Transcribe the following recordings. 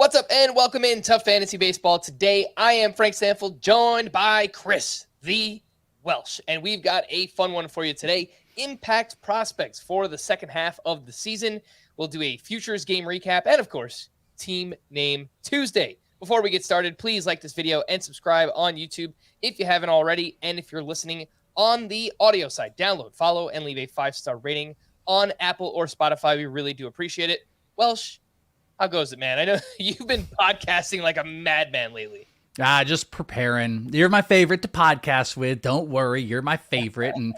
What's up, and welcome in to Fantasy Baseball. Today, I am Frank Stampfl, joined by Chris the Welsh, and we've got a fun one for you today. Impact prospects for the second half of the season. We'll do a futures game recap, and of course, Team Name Tuesday. Before we get started, please like this video and subscribe on YouTube if you haven't already, and if you're listening on the audio side, download, follow, and leave a 5-star rating on Apple or Spotify. We really do appreciate it. Welsh, how goes it, man? I know you've been podcasting like a madman lately. Just preparing. You're my favorite to podcast with. Don't worry, you're my favorite, and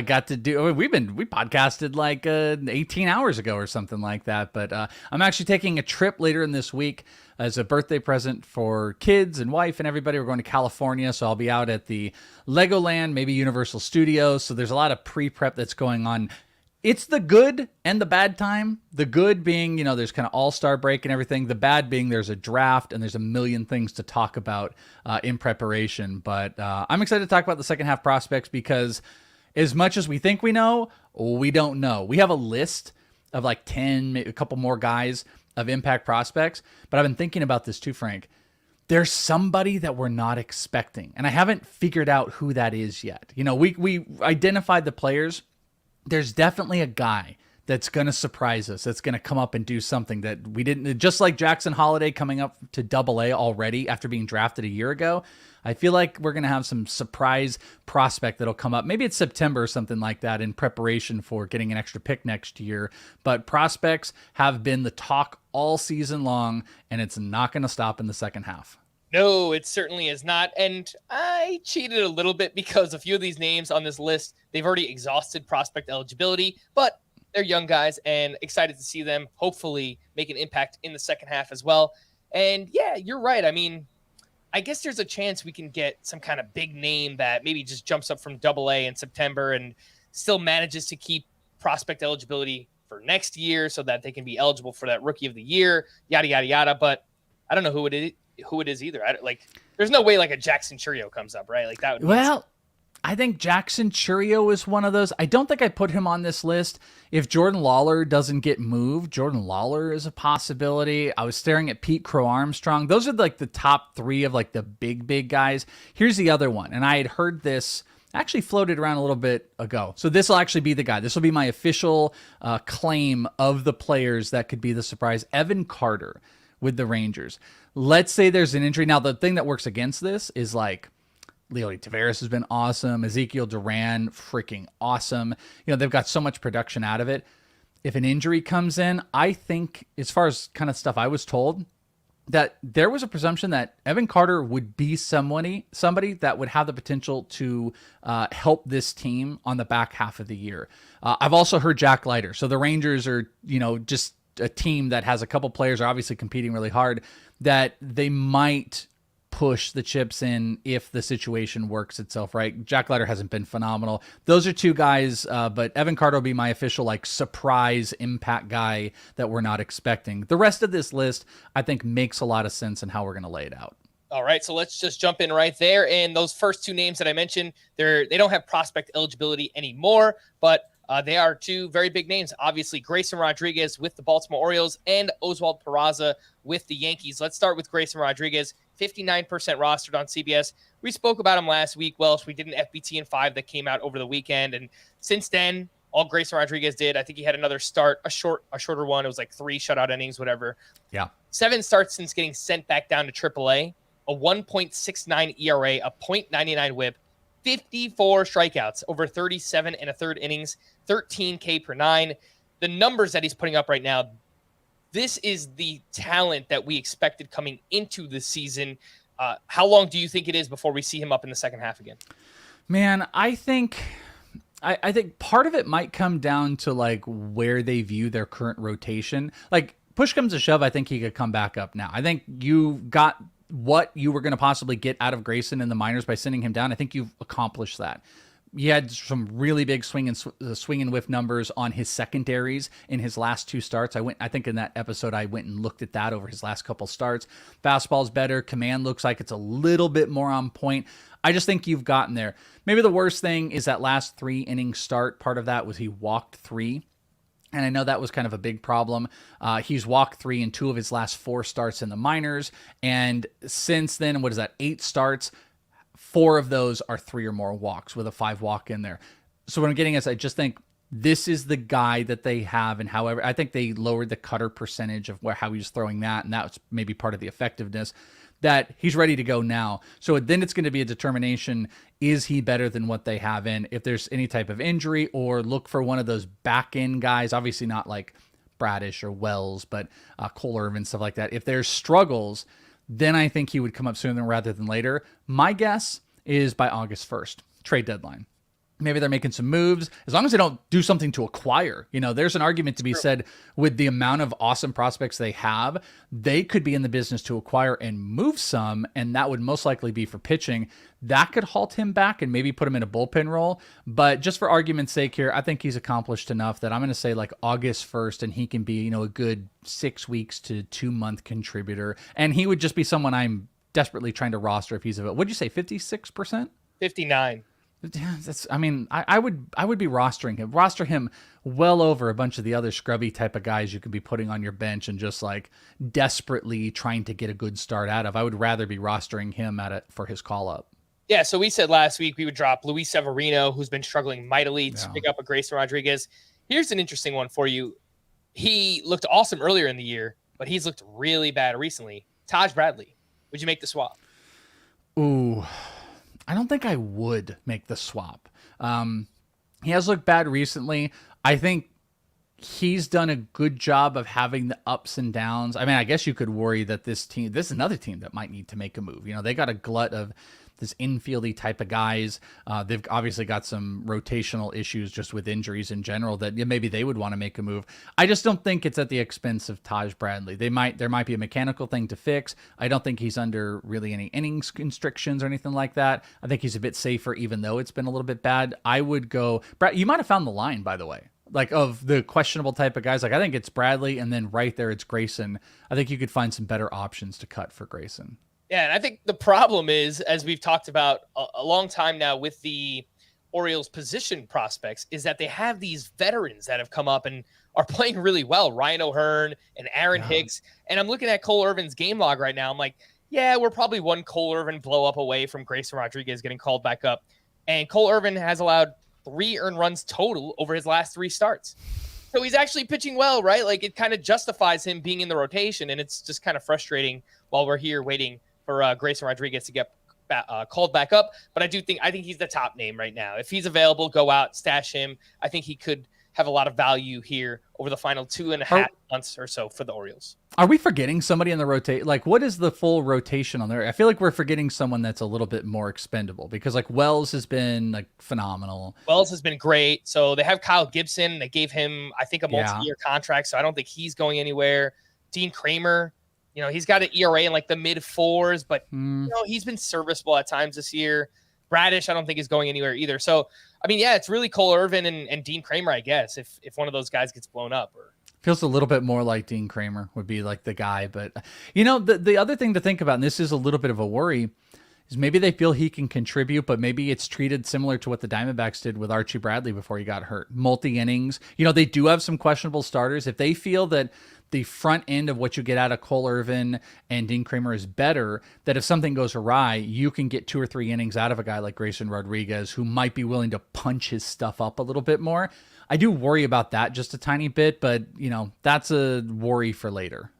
got to do. We podcasted like 18 hours ago or something like that. But I'm actually taking a trip later in this week as a birthday present for kids and wife and everybody. We're going to California, so I'll be out at the Legoland, maybe Universal Studios. So there's a lot of pre-prep that's going on. It's the good and the bad time. The good being, there's kind of all-star break and everything. The bad being there's a draft and there's a million things to talk about in preparation. But I'm excited to talk about the second half prospects because as much as we think we know, we don't know. We have a list of like 10, maybe a couple more guys of impact prospects. But I've been thinking about this too, Frank. There's somebody that we're not expecting. And I haven't figured out who that is yet. We identified the players. There's definitely a guy that's going to surprise us. That's going to come up and do something that we didn't, just like Jackson Holliday coming up to Double-A already after being drafted a year ago. I feel like we're going to have some surprise prospect that'll come up. Maybe it's September or something like that in preparation for getting an extra pick next year. But prospects have been the talk all season long, and it's not going to stop in the second half. No, it certainly is not. And I cheated a little bit because a few of these names on this list, they've already exhausted prospect eligibility, but they're young guys and excited to see them hopefully make an impact in the second half as well. And yeah, you're right. I mean, I guess there's a chance we can get some kind of big name that maybe just jumps up from Double-A in September and still manages to keep prospect eligibility for next year so that they can be eligible for that Rookie of the Year, yada, yada, yada. But I don't know who it is either. There's no way like a Jackson Churio comes up, right? Like that would I think Jackson Churio is one of those. I don't think I put him on this list. If Jordan Lawler doesn't get moved, Jordan Lawler is a possibility. I was staring at Pete Crow Armstrong. Those are like the top three of like the big guys. Here's the other one. And I had heard this actually floated around a little bit ago. So this will actually be the guy. This will be my official claim of the players that could be the surprise. Evan Carter with the Rangers. Let's say there's an injury. Now, the thing that works against this is like Leody Taveras has been awesome. Ezekiel Duran, freaking awesome. They've got so much production out of it. If an injury comes in, I think, as far as kind of stuff I was told, that there was a presumption that Evan Carter would be somebody that would have the potential to help this team on the back half of the year. I've also heard Jack Leiter. So the Rangers are, just a team that has a couple players are obviously competing really hard, that they might push the chips in if the situation works itself right. Jack Leiter hasn't been phenomenal. Those are two guys, but Evan Carter will be my official like surprise impact guy that we're not expecting. The rest of this list, I think, makes a lot of sense in how we're going to lay it out. All right, so let's just jump in right there. And those first two names that I mentioned, they don't have prospect eligibility anymore, but they are two very big names. Obviously, Grayson Rodriguez with the Baltimore Orioles and Oswald Peraza with the Yankees. Let's start with Grayson Rodriguez, 59% rostered on CBS. We spoke about him last week, Welsh. We did an FBT in 5 that came out over the weekend. And since then, all Grayson Rodriguez did, I think he had another start, a shorter one. It was like 3 shutout innings, whatever. Yeah. 7 starts since getting sent back down to AAA, a 1.69 ERA, a .99 whip, 54 strikeouts over 37 and a third innings, 13 K per 9. The numbers that he's putting up right now, this is the talent that we expected coming into the season. How long do you think it is before we see him up in the second half again? Man, I think part of it might come down to like where they view their current rotation. Like push comes to shove, I think he could come back up now. I think you got what you were going to possibly get out of Grayson in the minors by sending him down. I think you've accomplished that. He had some really big swing and whiff numbers on his secondaries in his last 2 starts. I think in that episode, I went and looked at that over his last couple starts. Fastball's better. Command looks like it's a little bit more on point. I just think you've gotten there. Maybe the worst thing is that last 3 inning start. Part of that was he walked 3. And I know that was kind of a big problem. He's walked 3 in 2 of his last 4 starts in the minors. And since then, what is that, 8 starts? 4 of those are 3 or more walks with a 5 walk in there. So what I'm getting is I just think this is the guy that they have. And however, I think they lowered the cutter percentage of how he was throwing that. And that was maybe part of the effectiveness, that he's ready to go now. So then it's going to be a determination. Is he better than what they have in? If there's any type of injury, or look for one of those back end guys, obviously not like Bradish or Wells, but Cole Irvin, stuff like that. If there's struggles, then I think he would come up sooner rather than later. My guess is by August 1st, trade deadline. Maybe they're making some moves, as long as they don't do something to acquire. There's an argument to be said with the amount of awesome prospects they have. They could be in the business to acquire and move some, and that would most likely be for pitching. That could halt him back and maybe put him in a bullpen role. But just for argument's sake here, I think he's accomplished enough that I'm going to say like August 1st, and he can be, a good 6 weeks to 2 month contributor. And he would just be someone I'm desperately trying to roster if he's available. What'd you say, 56%? 59. Yeah, I would be roster him well over a bunch of the other scrubby type of guys you could be putting on your bench and just like desperately trying to get a good start out of. I would rather be rostering him at it for his call up. Yeah, so we said last week we would drop Luis Severino, who's been struggling mightily, to pick up a Grayson Rodriguez. Here's an interesting one for you. He looked awesome earlier in the year, but he's looked really bad recently. Taj Bradley, would you make the swap? Ooh, I don't think I would make the swap. He has looked bad recently. I think he's done a good job of having the ups and downs. I guess you could worry that this is another team that might need to make a move. They got a glut of this infieldy type of guys. They've obviously got some rotational issues just with injuries in general that maybe they would want to make a move. I just don't think it's at the expense of Taj Bradley. There might be a mechanical thing to fix. I don't think he's under really any innings constrictions or anything like that. I think he's a bit safer, even though it's been a little bit bad. I would go, Brad, you might have found the line, by the way, like of the questionable type of guys. Like I think it's Bradley, and then right there it's Grayson. I think you could find some better options to cut for Grayson. Yeah, and I think the problem is, as we've talked about a long time now with the Orioles position prospects, is that they have these veterans that have come up and are playing really well. Ryan O'Hearn and Aaron Hicks. And I'm looking at Cole Irvin's game log right now. I'm like, yeah, we're probably one Cole Irvin blow up away from Grayson Rodriguez getting called back up. And Cole Irvin has allowed 3 earned runs total over his last 3 starts. So he's actually pitching well, right? Like it kind of justifies him being in the rotation. And it's just kind of frustrating while we're here waiting for Grayson Rodriguez to get called back up. But I think he's the top name right now. If he's available, go out, stash him. I think he could have a lot of value here over the final 2.5 months or so for the Orioles. Are we forgetting somebody in the rotate? Like, what is the full rotation on there? I feel like we're forgetting someone that's a little bit more expendable, because like Wells has been like phenomenal. Wells has been great. So they have Kyle Gibson. They gave him, I think, a multi-year contract. So I don't think he's going anywhere. Dean Kramer, he's got an ERA in like the mid 4s, but he's been serviceable at times this year. Bradish, I don't think is going anywhere either. So, it's really Cole Irvin and Dean Kramer, I guess, if one of those guys gets blown up. Feels a little bit more like Dean Kramer would be like the guy. But, the other thing to think about, and this is a little bit of a worry, is maybe they feel he can contribute, but maybe it's treated similar to what the Diamondbacks did with Archie Bradley before he got hurt. Multi-innings. They do have some questionable starters. If they feel that the front end of what you get out of Cole Irvin and Dean Kramer is better, that if something goes awry, you can get 2 or 3 innings out of a guy like Grayson Rodriguez, who might be willing to punch his stuff up a little bit more. I do worry about that just a tiny bit, but, that's a worry for later.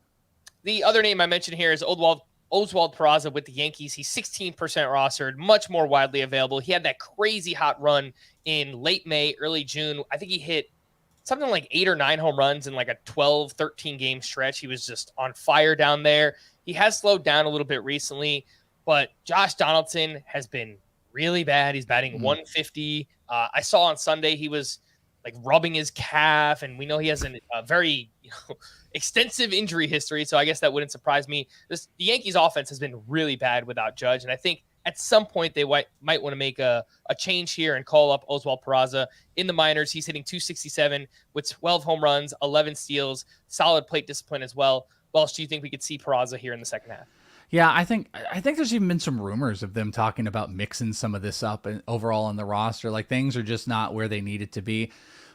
The other name I mentioned here is Oswald Peraza with the Yankees. He's 16% rostered, much more widely available. He had that crazy hot run in late May, early June. I think he hit something like 8 or 9 home runs in like a 12, 13 game stretch. He was just on fire down there. He has slowed down a little bit recently, but Josh Donaldson has been really bad. He's batting 150. I saw on Sunday he was like rubbing his calf, and we know he has a very extensive injury history, so I guess that wouldn't surprise me. The Yankees offense has been really bad without Judge, and I think at some point they might want to make a change here and call up Oswald Peraza. In the minors, he's hitting .267 with 12 home runs, 11 steals, solid plate discipline as well. Welsh, do you think we could see Peraza here in the second half? Yeah, I think there's even been some rumors of them talking about mixing some of this up and overall on the roster. Like things are just not where they need it to be.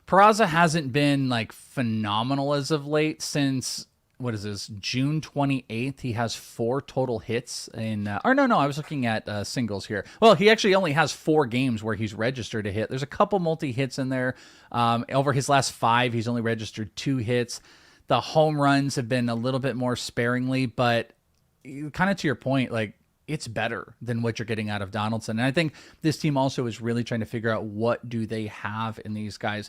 Peraza hasn't been like phenomenal as of late since, what is this, June 28th. He has 4 total hits in, or no, I was looking at singles here. Well, he actually only has 4 games where he's registered a hit. There's a couple multi-hits in there. Over his last 5, he's only registered 2 hits. The home runs have been a little bit more sparingly, but kind of to your point, like, it's better than what you're getting out of Donaldson. And I think this team also is really trying to figure out what do they have in these guys.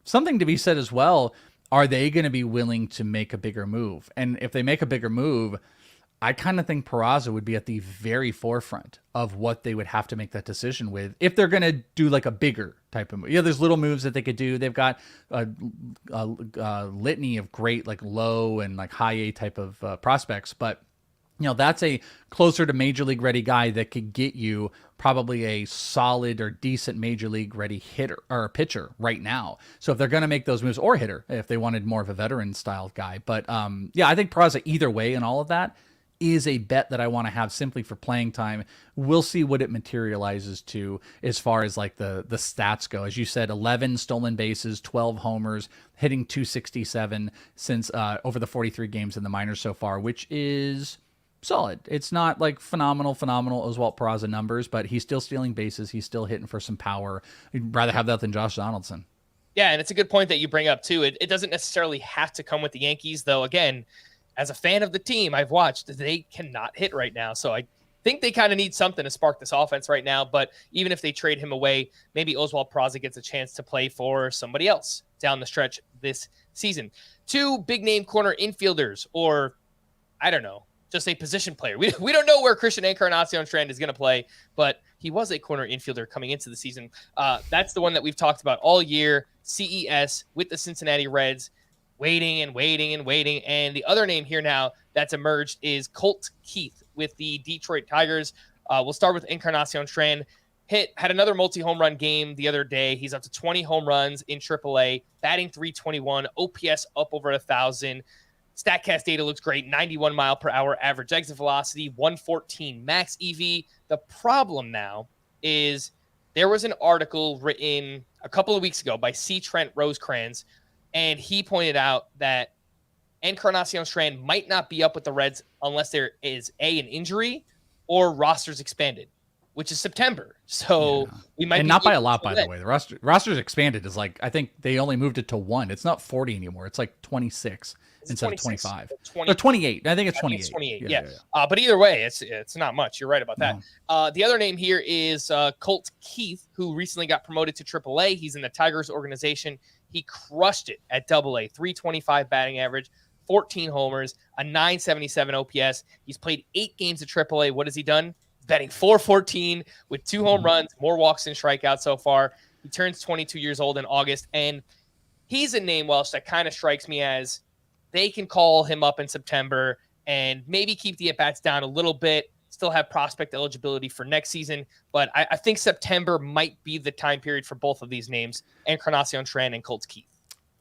Something to be said as well, are they going to be willing to make a bigger move? And if they make a bigger move, I kind of think Peraza would be at the very forefront of what they would have to make that decision with if they're going to do like a bigger type of move. Yeah, there's little moves that they could do. They've got a litany of great like low and like high A type of prospects, but that's a closer to major league ready guy that could get you probably a solid or decent major league ready hitter or pitcher right now. So if they're going to make those moves, or hitter, if they wanted more of a veteran style guy. But I think Peraza either way and all of that is a bet that I want to have simply for playing time. We'll see what it materializes to as far as like the stats go. As you said, 11 stolen bases, 12 homers, hitting .267 since over the 43 games in the minors so far, which is solid. It's not like phenomenal Oswald Peraza numbers, but he's still stealing bases. He's still hitting for some power. You'd rather have that than Josh Donaldson. Yeah, and it's a good point that you bring up too. It doesn't necessarily have to come with the Yankees, though. Again, as a fan of the team, I've watched, they cannot hit right now. So I think they kind of need something to spark this offense right now. But even if they trade him away, maybe Oswald Peraza gets a chance to play for somebody else down the stretch this season. 2 big name corner infielders, or I don't know, just a position player. We don't know where Christian Encarnacion-Strand is going to play, but he was a corner infielder coming into the season. That's the one that we've talked about all year, CES with the Cincinnati Reds, waiting. And the other name here now that's emerged is Colt Keith with the Detroit Tigers. We'll start with Encarnacion-Strand. Had another multi-home run game the other day. He's up to 20 home runs in AAA, batting .321, OPS up over 1,000. StatCast data looks great. 91 mile per hour average exit velocity, 114 max EV. The problem now is there was an article written a couple of weeks ago by C. Trent Rosecrans, and he pointed out that Encarnacion-Strand might not be up with the Reds unless there is an injury or rosters expanded, which is September. So we might, and not by a lot, by the way. The rosters expanded is like, I think they only moved it to 1. It's not 40 anymore. It's like 26 instead of 25 or 28. I think it's 28. It's 28. Yeah. But either way, it's not much. You're right about that. No. The other name here is Colt Keith, who recently got promoted to AAA. He's in the Tigers organization. He crushed it at AA, 325 batting average, 14 homers, a 977 OPS. He's played 8 games at AAA. What has he done? He's batting .414 with 2 home runs, more walks than strikeouts so far. He turns 22 years old in August, and he's a name, Welsh, that kind of strikes me as they can call him up in September and maybe keep the at-bats down a little bit, still have prospect eligibility for next season. But I think September might be the time period for both of these names, Encarnacion-Strand and Colt Keith.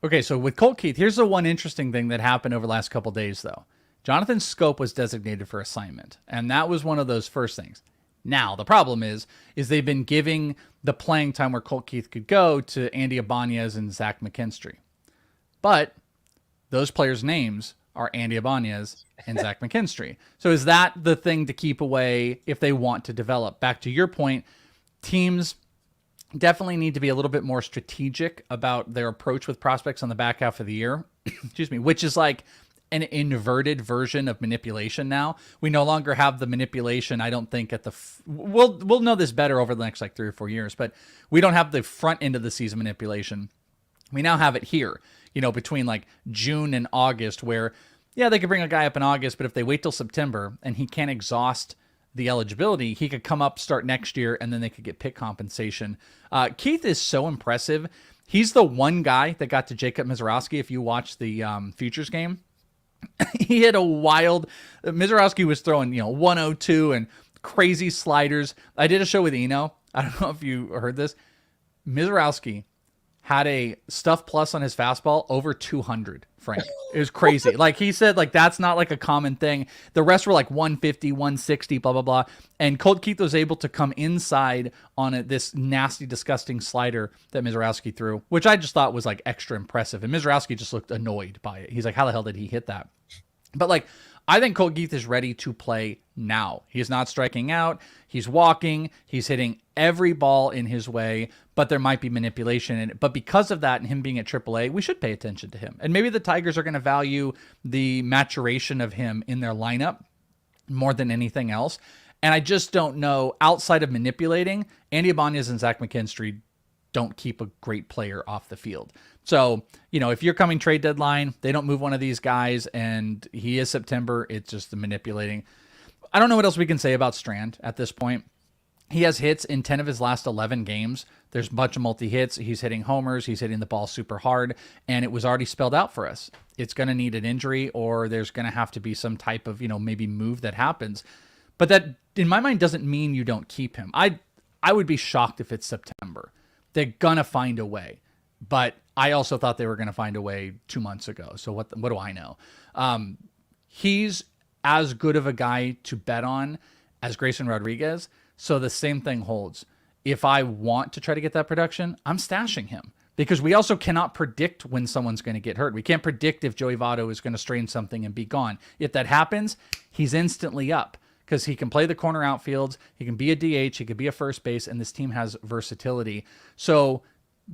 Okay, so with Colt Keith, here's the one interesting thing that happened over the last couple of days, though. Jonathan Scope was designated for assignment, and that was one of those first things. Now, the problem is they've been giving the playing time where Colt Keith could go to Endy Rodriguez and Zack McKinstry. But those players' names are Endy Rodriguez and Zack McKinstry. So is that the thing to keep away if they want to develop? Back to your point, teams definitely need to be a little bit more strategic about their approach with prospects on the back half of the year, excuse me, which is like an inverted version of manipulation now. We no longer have the manipulation, I don't think, at the... We'll know this better over the next like 3 or 4 years, but we don't have the front end of the season manipulation. We now have it here, between like June and August, where, yeah, they could bring a guy up in August, but if they wait till September and he can't exhaust the eligibility, he could come up, start next year, and then they could get pick compensation. Keith is so impressive. He's the one guy that got to Jacob Misiorowski. If you watch the Futures game, he had a wild... Misiorowski was throwing, 102 and crazy sliders. I did a show with Eno. I don't know if you heard this. Misiorowski had a stuff plus on his fastball over 200, Frank. It was crazy. Like he said, like that's not like a common thing. The rest were like 150, 160, blah, blah, blah. And Colt Keith was able to come inside on this nasty, disgusting slider that Mizorowski threw, which I just thought was like extra impressive. And Mizorowski just looked annoyed by it. He's like, how the hell did he hit that? But like, I think Colt Keith is ready to play now. He's not striking out. He's walking. He's hitting every ball in his way, but there might be manipulation in it. But because of that and him being at AAA, we should pay attention to him. And maybe the Tigers are going to value the maturation of him in their lineup more than anything else. And I just don't know, outside of manipulating, Andy Ibanez and Zack McKinstry don't keep a great player off the field. So, you know, if you're coming trade deadline, they don't move one of these guys, and he is September, it's just the manipulating. I don't know what else we can say about Strand at this point. He has hits in 10 of his last 11 games. There's a bunch of multi-hits. He's hitting homers. He's hitting the ball super hard, and it was already spelled out for us. It's going to need an injury, or there's going to have to be some type of, you know, maybe move that happens. But that, in my mind, doesn't mean you don't keep him. I would be shocked if it's September. They're going to find a way. But I also thought they were going to find a way 2 months ago. So what do I know? He's as good of a guy to bet on as Grayson Rodriguez. So the same thing holds. If I want to try to get that production, I'm stashing him. Because we also cannot predict when someone's going to get hurt. We can't predict if Joey Votto is going to strain something and be gone. If that happens, he's instantly up. Because he can play the corner outfields, he can be a DH, he could be a first base, and this team has versatility. So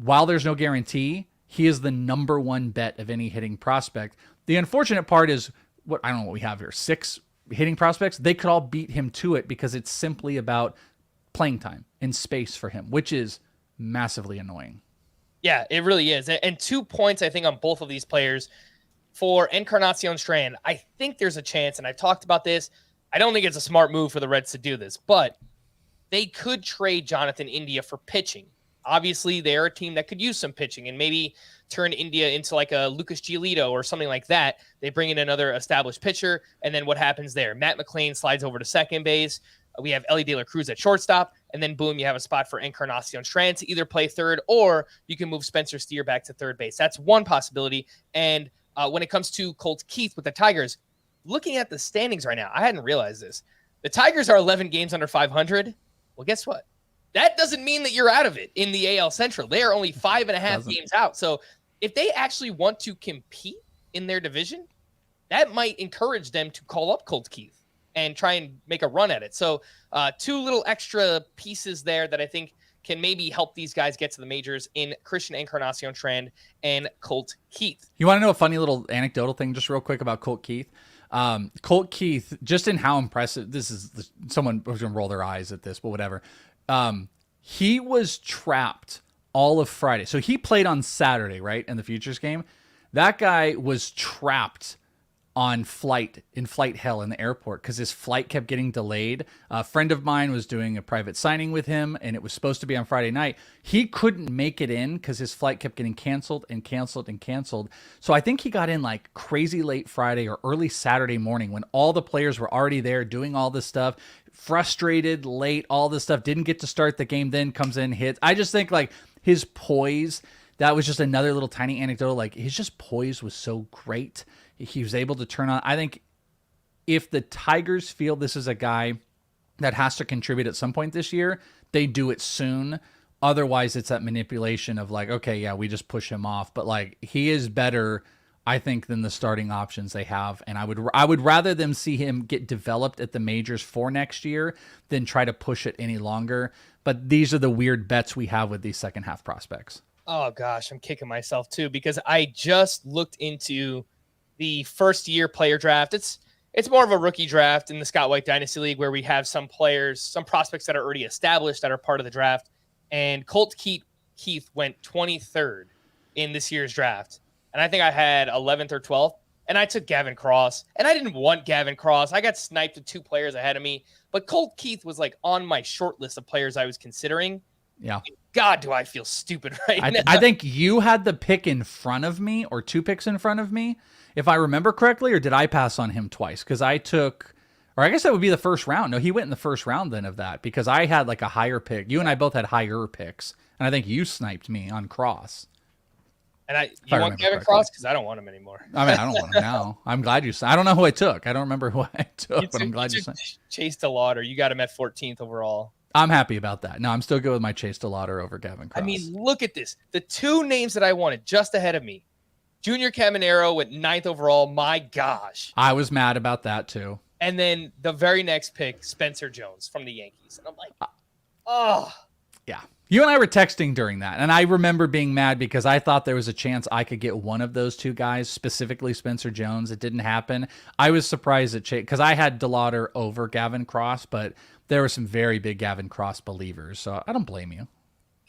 while there's no guarantee, he is the number one bet of any hitting prospect. The unfortunate part is, I don't know what we have here, 6 hitting prospects. They could all beat him to it because it's simply about playing time and space for him, which is massively annoying. Yeah, it really is. And 2 points, I think, on both of these players. For Encarnacion-Strand, I think there's a chance, and I've talked about this, I don't think it's a smart move for the Reds to do this, but they could trade Jonathan India for pitching. Obviously, they're a team that could use some pitching and maybe turn India into like a Lucas Giolito or something like that. They bring in another established pitcher, and then what happens there? Matt McLean slides over to second base. We have Ellie De La Cruz at shortstop, and then boom, you have a spot for Encarnacion-Strand to either play third, or you can move Spencer Steer back to third base. That's one possibility. And when it comes to Colt Keith with the Tigers, looking at the standings right now, I hadn't realized this. The Tigers are 11 games under 500. Well, guess what? That doesn't mean that you're out of it in the AL Central. They are only 5.5 games out. So if they actually want to compete in their division, that might encourage them to call up Colt Keith and try and make a run at it. So 2 little extra pieces there that I think can maybe help these guys get to the majors in Christian Encarnacion-Strand and Colt Keith. You want to know a funny little anecdotal thing just real quick about Colt Keith? Colt Keith, just in how impressive, this is, someone was going to roll their eyes at this, but whatever. He was trapped all of Friday. So he played on Saturday, right? In the Futures game. That guy was trapped in flight hell in the airport because his flight kept getting delayed. A friend of mine was doing a private signing with him, and it was supposed to be on Friday night. He couldn't make it in because his flight kept getting canceled and canceled and canceled. So I think he got in like crazy late Friday or early Saturday morning when all the players were already there doing all this stuff, frustrated, late, all this stuff, didn't get to start the game, then comes in, hits. I just think like his poise, that was just another little tiny anecdote. Like his just poise was so great. He was able to turn on. I think if the Tigers feel this is a guy that has to contribute at some point this year, they do it soon. Otherwise, it's that manipulation of like, okay, yeah, we just push him off. But like, he is better, I think, than the starting options they have. And I would rather them see him get developed at the majors for next year than try to push it any longer. But these are the weird bets we have with these second half prospects. Oh gosh, I'm kicking myself too, because I just looked into the first year player draft. It's more of a rookie draft in the Scott White Dynasty League where we have some players, some prospects that are already established that are part of the draft. And Colt Keith went 23rd in this year's draft. And I think I had 11th or 12th. And I took Gavin Cross. And I didn't want Gavin Cross. I got sniped with 2 players ahead of me. But Colt Keith was like on my short list of players I was considering. Yeah. God, do I feel stupid right now. I think you had the pick in front of me, or 2 picks in front of me, if I remember correctly, or did I pass on him twice? Because I took, or I guess that would be the first round. No, he went in the first round then of that, because I had like a higher pick. You and I both had higher picks, and I think you sniped me on Cross. And if you I want remember Gavin correctly. Cross? Because I don't want him anymore. I mean, I don't want him now. I'm glad you said. I don't know who I took. I don't remember who I took, but I'm glad you said. Chase DeLauder. You got him at 14th overall. I'm happy about that. No, I'm still good with my Chase DeLauder over Gavin Cross. I mean, look at this. The two names that I wanted just ahead of me. Junior Caminero went 9th overall. My gosh. I was mad about that too. And then the very next pick, Spencer Jones from the Yankees. And I'm like, oh. Yeah. You and I were texting during that, and I remember being mad because I thought there was a chance I could get one of those two guys, specifically Spencer Jones. It didn't happen. I was surprised at Chase because I had DeLauder over Gavin Cross, but there were some very big Gavin Cross believers, so I don't blame you.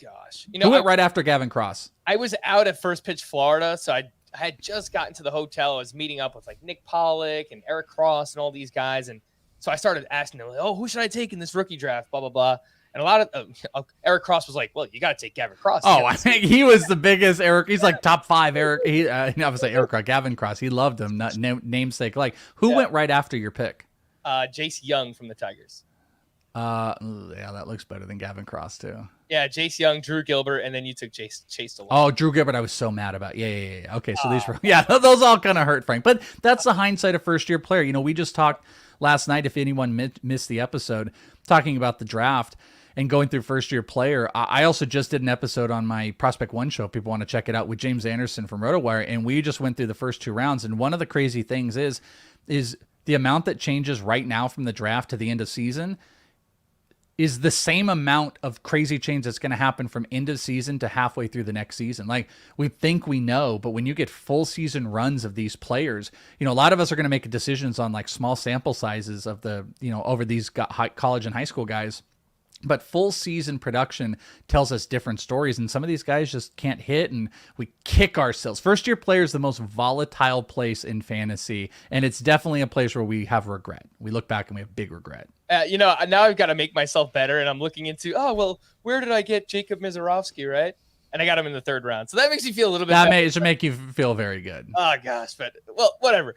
Gosh. Who went right after Gavin Cross? I was out at First Pitch, Florida, so I had just gotten to the hotel. I was meeting up with like Nick Pollock and Eric Cross and all these guys, and so I started asking them, like, oh, who should I take in this rookie draft, blah, blah, blah. And a lot of Eric Cross was like, well, you got to take Gavin Cross. Oh, I think he was the biggest Eric. He's like top 5 Eric. I was like Eric Cross, Gavin Cross. He loved him. Not namesake. Like, who went right after your pick? Jace Young from the Tigers. Yeah, that looks better than Gavin Cross too. Yeah, Jace Young, Drew Gilbert, and then you took Chase DeLauder. Oh, Drew Gilbert, I was so mad about. Yeah. Okay, so these were those all kind of hurt, Frank. But that's the hindsight of first-year player. You know, we just talked last night. If anyone missed the episode, talking about the draft and going through first-year player. I also just did an episode on my Prospect One show. People want to check it out with James Anderson from RotoWire, and we just went through the first 2 rounds. And one of the crazy things is the amount that changes right now from the draft to the end of season is the same amount of crazy change that's going to happen from end of season to halfway through the next season. Like, we think we know, but when you get full season runs of these players, you know, a lot of us are going to make decisions on like small sample sizes of the, you know, over these college and high school guys. But full season production tells us different stories, and some of these guys just can't hit, and we kick ourselves. First year player is the most volatile place in fantasy, and it's definitely a place where we have regret. We look back and we have big regret. You know, now I've got to make myself better, and I'm looking into, oh, well, where did I get Jacob Mizorowski, right? And I got him in the 3rd round. So that makes me feel a little bit better. That should make you feel very good. Oh, gosh. But, well, whatever.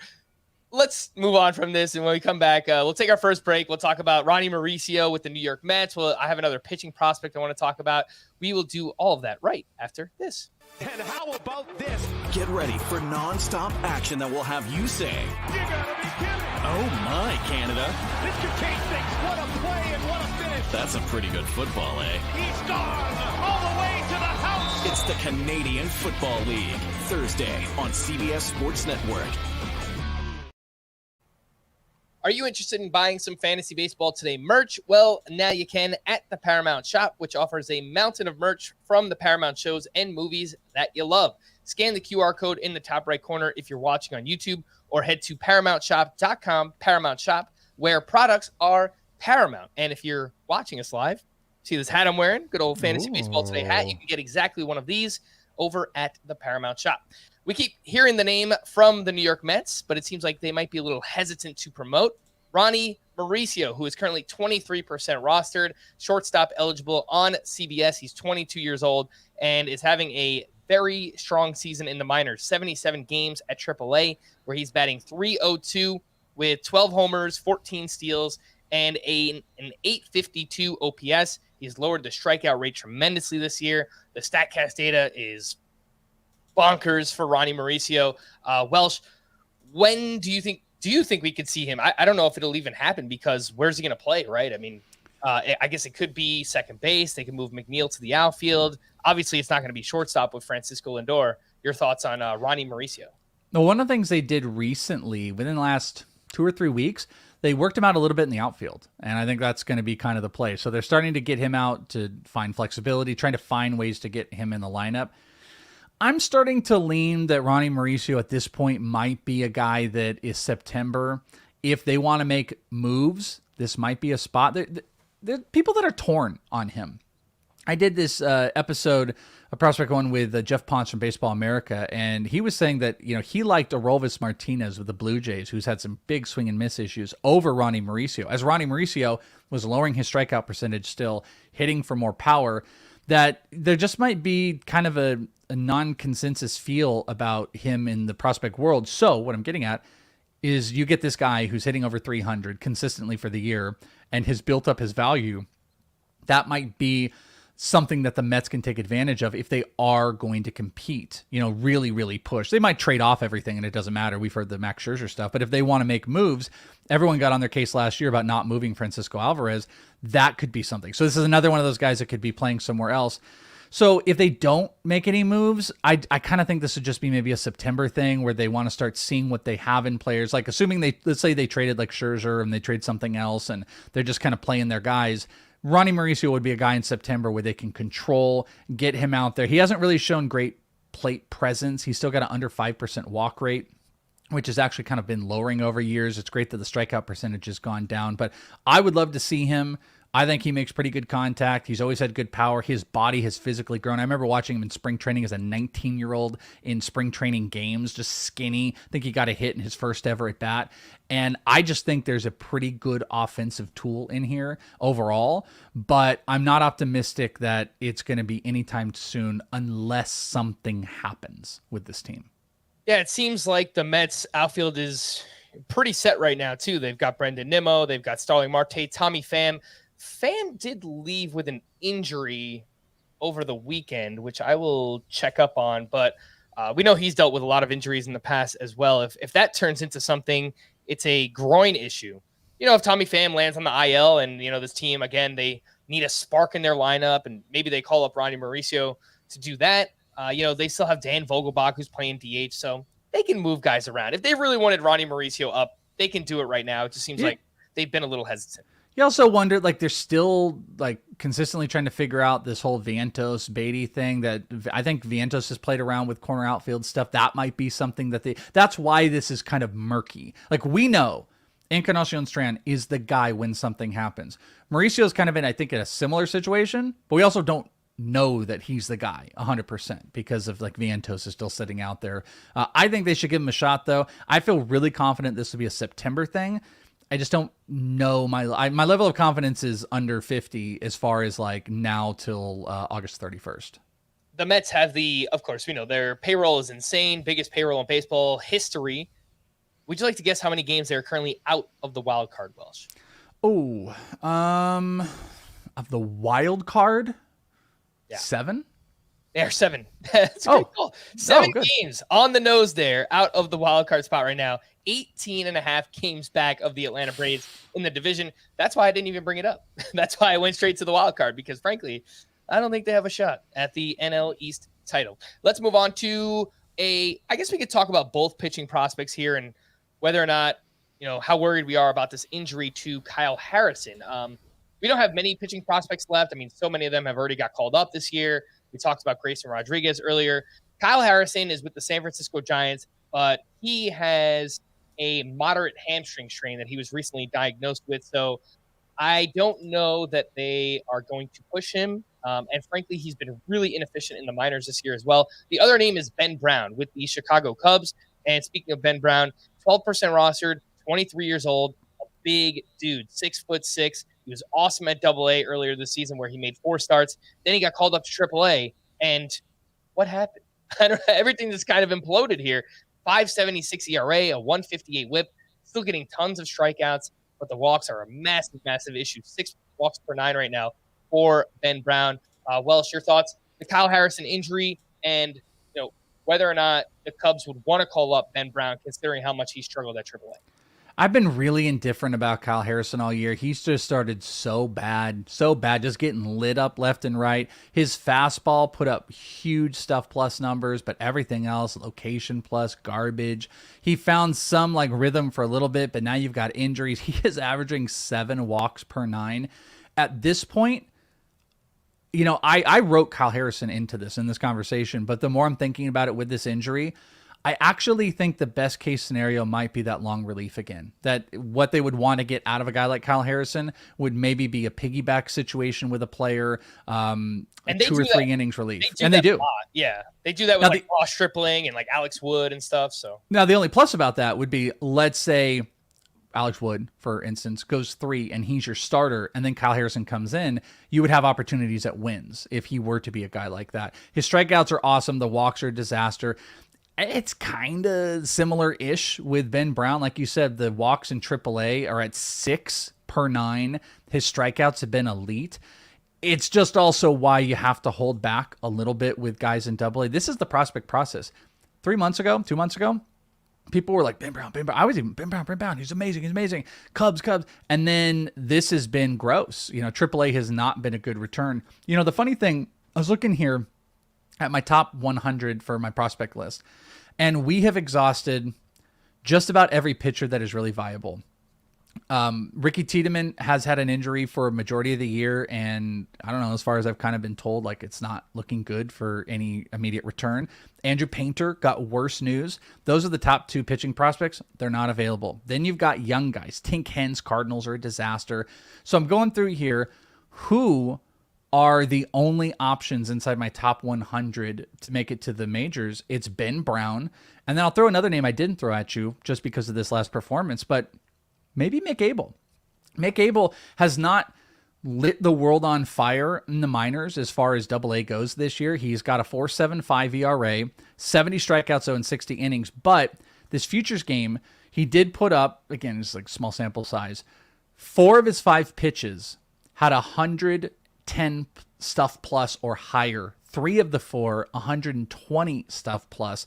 Let's move on from this, and when we come back, we'll take our first break. We'll talk about Ronny Mauricio with the New York Mets. I have another pitching prospect I want to talk about. We will do all of that right after this. And how about this? Get ready for non-stop action that will have you say, "You gotta be kidding!" Oh my, Canada! Mr. K-Six, what a play and what a finish! That's a pretty good football, eh? He's gone all the way to the house. It's the Canadian Football League, Thursday on CBS Sports Network. Are you interested in buying some Fantasy Baseball Today merch? Well, now you can at the Paramount Shop, which offers a mountain of merch from the Paramount shows and movies that you love. Scan the QR code in the top right corner if you're watching on YouTube, or head to ParamountShop.com, Paramount Shop, where products are paramount. And if you're watching us live, see this hat I'm wearing? Good old Fantasy Baseball Today hat. You can get exactly one of these over at the Paramount Shop. We keep hearing the name from the New York Mets, but it seems like they might be a little hesitant to promote Ronny Mauricio, who is currently 23% rostered, shortstop eligible on CBS. He's 22 years old and is having a very strong season in the minors, 77 games at AAA, where he's batting .302 with 12 homers, 14 steals, and an .852 OPS. He's lowered the strikeout rate tremendously this year. The StatCast data is bonkers for Ronny Mauricio. Welsh, when do you think we could see him? I don't know if it'll even happen, because where's he going to play, right? I mean, I guess it could be second base. They can move McNeil to the outfield. Obviously, it's not going to be shortstop with Francisco Lindor. Your thoughts on Ronny Mauricio? Well, one of the things they did recently, within the last 2 or 3 weeks, they worked him out a little bit in the outfield, and I think that's going to be kind of the play. So they're starting to get him out to find flexibility, trying to find ways to get him in the lineup. I'm starting to lean that Ronny Mauricio at this point might be a guy that is September. If they want to make moves, this might be a spot. There are people that are torn on him. I did this episode, a Prospect One, with Jeff Ponce from Baseball America, and he was saying that, you know, he liked Aroldis Martinez with the Blue Jays, who's had some big swing and miss issues, over Ronny Mauricio. As Ronny Mauricio was lowering his strikeout percentage, still hitting for more power, that there just might be kind of a non-consensus feel about him in the prospect world. So what I'm getting at is you get this guy who's hitting over 300 consistently for the year and has built up his value. That might be something that the Mets can take advantage of if they are going to compete, really, really push. They might trade off everything and it doesn't matter. We've heard the Max Scherzer stuff, but if they want to make moves, everyone got on their case last year about not moving Francisco Alvarez. That could be something. So this is another one of those guys that could be playing somewhere else. So if they don't make any moves, I kind of think this would just be maybe a September thing where they want to start seeing what they have in players. Like assuming let's say they traded like Scherzer and they trade something else and they're just kind of playing their guys. Ronny Mauricio would be a guy in September where they can control, get him out there. He hasn't really shown great plate presence. He's still got an under 5% walk rate, which has actually kind of been lowering over years. It's great that the strikeout percentage has gone down, but I would love to see him. I think he makes pretty good contact. He's always had good power. His body has physically grown. I remember watching him in spring training as a 19-year-old in spring training games, just skinny. I think he got a hit in his first ever at bat. And I just think there's a pretty good offensive tool in here overall, but I'm not optimistic that it's going to be anytime soon unless something happens with this team. Yeah, it seems like the Mets outfield is pretty set right now, too. They've got Brendan Nimmo. They've got Starling Marte, Tommy Pham. Pham did leave with an injury over the weekend, which I will check up on, but we know he's dealt with a lot of injuries in the past as well. If that turns into something, it's a groin issue. If Tommy Pham lands on the IL and, this team, again, they need a spark in their lineup and maybe they call up Ronny Mauricio to do that. They still have Dan Vogelbach who's playing DH, so they can move guys around. If they really wanted Ronny Mauricio up, they can do it right now. It just seems like they've been a little hesitant. You also wondered, they're still consistently trying to figure out this whole Vientos Beatty thing that I think Vientos has played around with corner outfield stuff. That might be something that's why this is kind of murky. We know Encarnacion-Strand is the guy when something happens. Mauricio's kind of in, I think, in a similar situation, but we also don't know that he's the guy 100% because of Vientos is still sitting out there. I think they should give him a shot though. I feel really confident this will be a September thing. I just don't know. My level of confidence is under 50 as far as now till August 31st. The Mets have of course, we know their payroll is insane, biggest payroll in baseball history. Would you like to guess how many games they're currently out of the wild card, Welsh? Oh, of the wild card? Yeah. 7? They're 7. That's a good call. 7 games on the nose there, out of the wild card spot right now. 18.5 games back of the Atlanta Braves in the division. That's why I didn't even bring it up. That's why I went straight to the wild card, because frankly, I don't think they have a shot at the NL East title. Let's move on to I guess we could talk about both pitching prospects here and whether or not, how worried we are about this injury to Kyle Harrison. We don't have many pitching prospects left. I mean, so many of them have already got called up this year. We talked about Grayson Rodriguez earlier. Kyle Harrison is with the San Francisco Giants, but he has a moderate hamstring strain that he was recently diagnosed with. So I don't know that they are going to push him. And frankly, he's been really inefficient in the minors this year as well. The other name is Ben Brown with the Chicago Cubs. And speaking of Ben Brown, 12% rostered, 23 years old, a big dude, 6'6". He was awesome at AA earlier this season where he made 4 starts. Then he got called up to AAA. And what happened? Everything just kind of imploded here. 5.76 ERA, a 158 whip, still getting tons of strikeouts, but the walks are a massive, massive issue. 6 walks per 9 right now for Ben Brown. Welsh, your thoughts? The Kyle Harrison injury and whether or not the Cubs would want to call up Ben Brown, considering how much he struggled at AAA. I've been really indifferent about Kyle Harrison all year. He's just started so bad, just getting lit up left and right. His fastball put up huge stuff plus numbers, but everything else, location plus, garbage. He found some rhythm for a little bit, but now you've got injuries. He is averaging 7 walks per 9. At this point, I wrote Kyle Harrison into in this conversation, but the more I'm thinking about it with this injury, I actually think the best case scenario might be that long relief again. That what they would want to get out of a guy like Kyle Harrison would maybe be a piggyback situation with a player, and 2 or 3 innings relief. They do. Yeah, they do that with Ross Stripling and Alex Wood and stuff. So now the only plus about that would be, let's say Alex Wood, for instance, goes 3 and he's your starter, and then Kyle Harrison comes in, you would have opportunities at wins if he were to be a guy like that. His strikeouts are awesome. The walks are a disaster. It's kind of similar-ish with Ben Brown. Like you said, the walks in AAA are at 6 per 9. His strikeouts have been elite. It's just also why you have to hold back a little bit with guys in Double A. This is the prospect process. 2 months ago, people were like, Ben Brown. I was even, Ben Brown. He's amazing. Cubs. And then this has been gross. Triple A has not been a good return. The funny thing, I was looking here at my top 100 for my prospect list, and we have exhausted just about every pitcher that is really viable. Ricky Tiedemann has had an injury for a majority of the year, and I don't know, as far as I've kind of been told, like it's not looking good for any immediate return. Andrew Painter got worse news. Those are the top 2 pitching prospects. They're not available. Then you've got young guys. Tink Hens, Cardinals are a disaster. So I'm going through here. Who are the only options inside my top 100 to make it to the majors? It's Ben Brown. And then I'll throw another name I didn't throw at you just because of this last performance, but maybe Mick Abel. Mick Abel has not lit the world on fire in the minors as far as Double A goes this year. He's got a 4.75 ERA, 70 strikeouts though in 60 innings. But this futures game, he did put up, again, it's like small sample size, 4 of his 5 pitches had 110 stuff plus or higher. 3 of the 4, 120 stuff plus.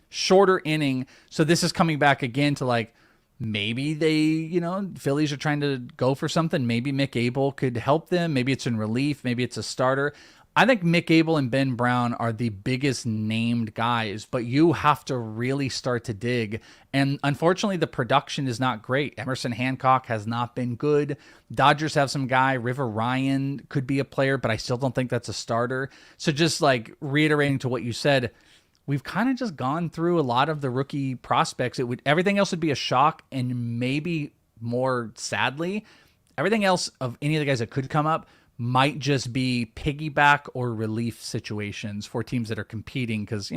Shorter inning. So this is coming back again to like, maybe they, Phillies are trying to go for something. Maybe Mick Abel could help them. Maybe it's in relief. Maybe it's a starter. I think Mick Abel and Ben Brown are the biggest named guys, but you have to really start to dig. And unfortunately, the production is not great. Emerson Hancock has not been good. Dodgers have some guy. River Ryan could be a player, but I still don't think that's a starter. So just like reiterating to what you said, we've kind of just gone through a lot of the rookie prospects. Everything else would be a shock, and maybe more sadly, everything else of any of the guys that could come up might just be piggyback or relief situations for teams that are competing. Because,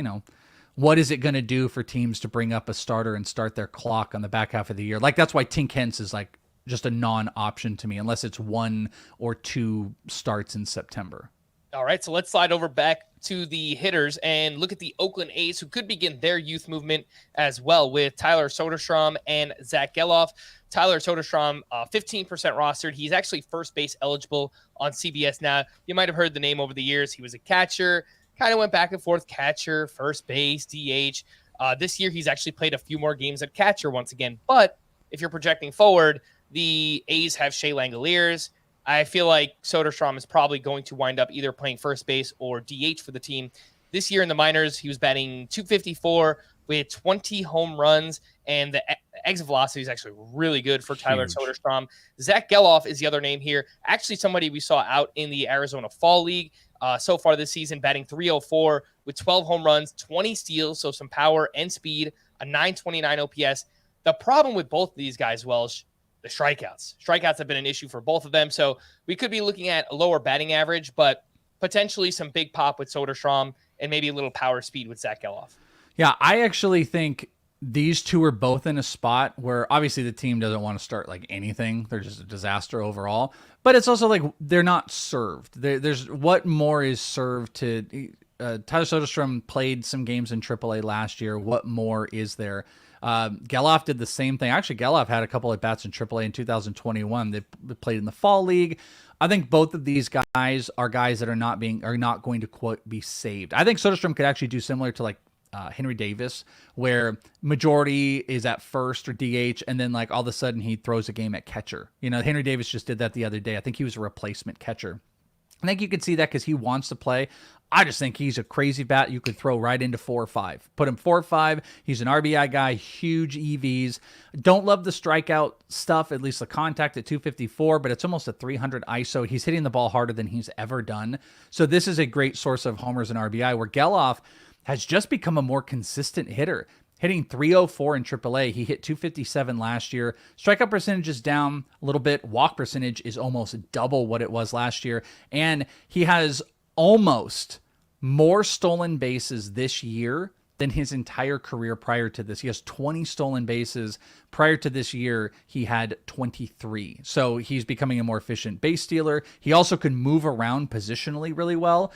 what is it going to do for teams to bring up a starter and start their clock on the back half of the year? Like, that's why Tink Hens is like just a non-option to me, unless it's 1 or 2 starts in September. All right, so let's slide over back to the hitters and look at the Oakland A's, who could begin their youth movement as well with Tyler Soderstrom and Zack Gelof. Tyler Soderstrom, 15% rostered. He's actually first base eligible on CBS now. You might have heard the name over the years. He was a catcher, kind of went back and forth, catcher, first base, DH. This year, he's actually played a few more games at catcher once again. But if you're projecting forward, the A's have Shea Langoliers. I feel like Soderstrom is probably going to wind up either playing first base or DH for the team. This year in the minors, he was batting .254 with 20 home runs, and the exit velocity is actually really good for Tyler Soderstrom. Zack Gelof is the other name here. Actually, somebody we saw out in the Arizona Fall League so far this season, batting .304 with 12 home runs, 20 steals, so some power and speed, a .929 OPS. The problem with both of these guys, Welsh, the strikeouts. Strikeouts have been an issue for both of them. So we could be looking at a lower batting average, but potentially some big pop with Soderstrom and maybe a little power speed with Zack Gelof. Yeah, I actually think these two are both in a spot where obviously the team doesn't want to start like anything. They're just a disaster overall. But it's also like they're not served. There's what more is served to Tyler Soderstrom played some games in AAA last year. What more is there? Gelof did the same thing. Actually, Gelof had a couple at bats in AAA in 2021. They played in the Fall League. I think both of these guys are guys that are not going to quote be saved. I think Soderstrom could actually do similar to like Henry Davis, where majority is at first or DH, and then like all of a sudden he throws a game at catcher. Henry Davis just did that the other day. I think he was a replacement catcher. I think you could see that because he wants to play. I just think he's a crazy bat you could throw right into 4 or 5. Put him 4 or 5. He's an RBI guy, huge EVs. Don't love the strikeout stuff, at least the contact at 254, but it's almost a 300 ISO. He's hitting the ball harder than he's ever done. So this is a great source of homers and RBI, where Gelof has just become a more consistent hitter. Hitting .304 in AAA. He hit .257 last year. Strikeout percentage is down a little bit. Walk percentage is almost double what it was last year. And he has almost more stolen bases this year than his entire career prior to this. He has 20 stolen bases. Prior to this year, he had 23. So he's becoming a more efficient base stealer. He also can move around positionally really well.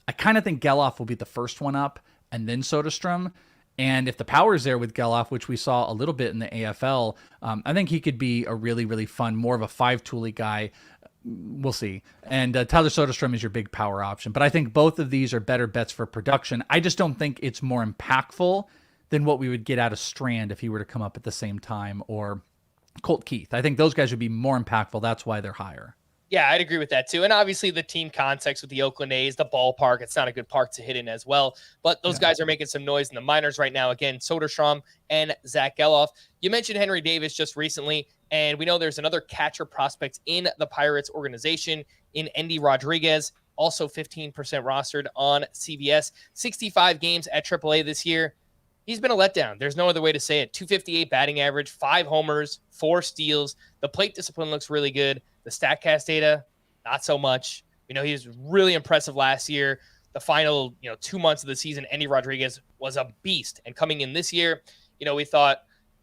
I kind of think Gelof will be the first one up, and then Soderstrom. And if the power is there with Gelof, which we saw a little bit in the AFL, I think he could be a really, really fun, more of a 5-toolie guy. we'll see. And Tyler Soderstrom is your big power option. But I think both of these are better bets for production. I just don't think it's more impactful than what we would get out of Strand if he were to come up at the same time, or Colt Keith. I think those guys would be more impactful. That's why they're higher. Yeah, I'd agree with that too. And obviously the team context with the Oakland A's, the ballpark, it's not a good park to hit in as well. But those guys are making some noise in the minors right now. Again, Soderstrom and Zack Gelof. You mentioned Henry Davis just recently, and we know there's another catcher prospect in the Pirates organization in Endy Rodriguez, also 15% rostered on CBS. 65 games at AAA this year. He's been a letdown. There's no other way to say it. 258 batting average, 5 homers, 4 steals. The plate discipline looks really good. The StatCast data, not so much. He was really impressive last year. The final, 2 months of the season, Endy Rodriguez was a beast. And coming in this year, we thought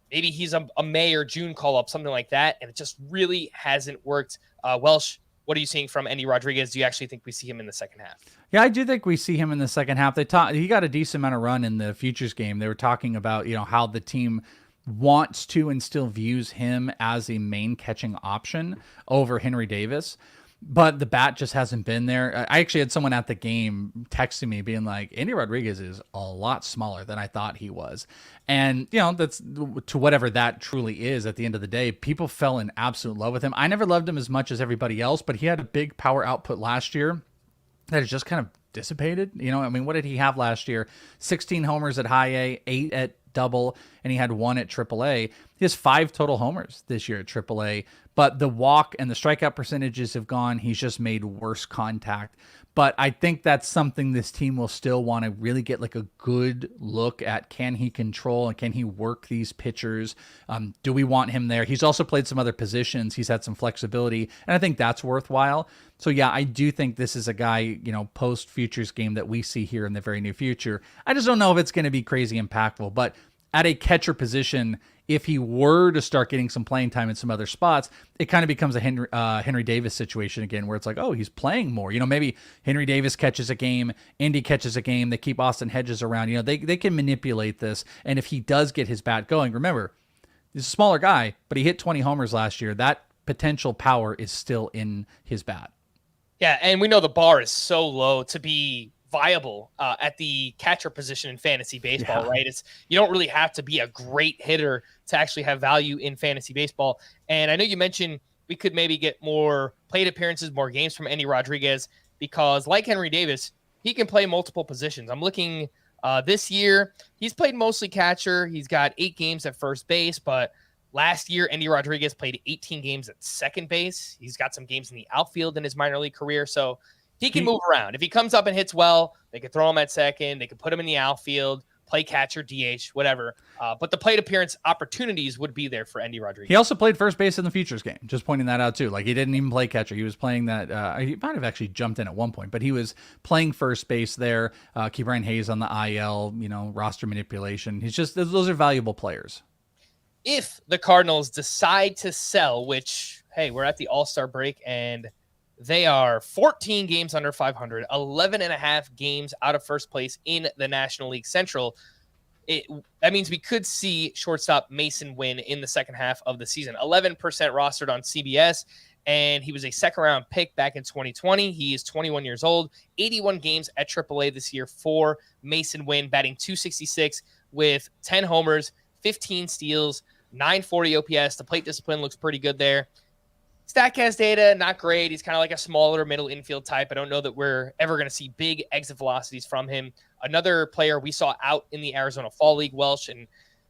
maybe he's a May or June call-up, something like that. And it just really hasn't worked. Welsh, what are you seeing from Endy Rodriguez? Do you actually think we see him in the second half? Yeah, I do think we see him in the second half. He got a decent amount of run in the futures game. They were talking about, how the team wants to and still views him as a main catching option over Henry Davis. But the bat just hasn't been there. I actually had someone at the game texting me being like, Endy Rodriguez is a lot smaller than I thought he was. And, that's to whatever that truly is at the end of the day. People fell in absolute love with him. I never loved him as much as everybody else, but he had a big power output last year that has just kind of dissipated. What did he have last year? 16 homers at high A, 8 at double, and he had 1 at AAA. He has 5 total homers this year at AAA, but the walk and the strikeout percentages have gone. He's just made worse contact. But I think that's something this team will still want to really get like a good look at. Can he control and can he work these pitchers? Do we want him there? He's also played some other positions. He's had some flexibility, and I think that's worthwhile. So yeah, I do think this is a guy, post futures game that we see here in the very near future. I just don't know if it's going to be crazy impactful, but at a catcher position, if he were to start getting some playing time in some other spots, it kind of becomes a Henry Davis situation again, where it's like, oh, he's playing more. Maybe Henry Davis catches a game, Endy catches a game, they keep Austin Hedges around. They can manipulate this, and if he does get his bat going, remember, he's a smaller guy, but he hit 20 homers last year. That potential power is still in his bat. Yeah, and we know the bar is so low to be viable at the catcher position in fantasy baseball, right? You don't really have to be a great hitter to actually have value in fantasy baseball. And I know you mentioned we could maybe get more plate appearances, more games from Endy Rodriguez, because like Henry Davis, he can play multiple positions. I'm looking this year, he's played mostly catcher. He's got 8 games at first base, but last year, Endy Rodriguez played 18 games at second base. He's got some games in the outfield in his minor league career. So he can move around. If he comes up and hits well, they could throw him at second. They could put him in the outfield, play catcher, DH, whatever. But the plate appearance opportunities would be there for Endy Rodriguez. He also played first base in the futures game. Just pointing that out too. Like, he didn't even play catcher. He was playing that. He might have actually jumped in at one point, but he was playing first base there. Keep Ryan Hayes on the IL, roster manipulation. Those are valuable players. If the Cardinals decide to sell, which, hey, we're at the All-Star break and they are 14 games under 500, 11 and a half games out of first place in the National League Central. That means we could see shortstop Masyn Winn in the second half of the season. 11% rostered on CBS, and he was a second-round pick back in 2020. He is 21 years old, 81 games at AAA this year for Masyn Winn, batting .266 with 10 homers, 15 steals, 940 OPS. The plate discipline looks pretty good there. StatCast data, not great. He's kind of like a smaller middle infield type. I don't know that we're ever going to see big exit velocities from him. Another player we saw out in the Arizona Fall League, Welsh, and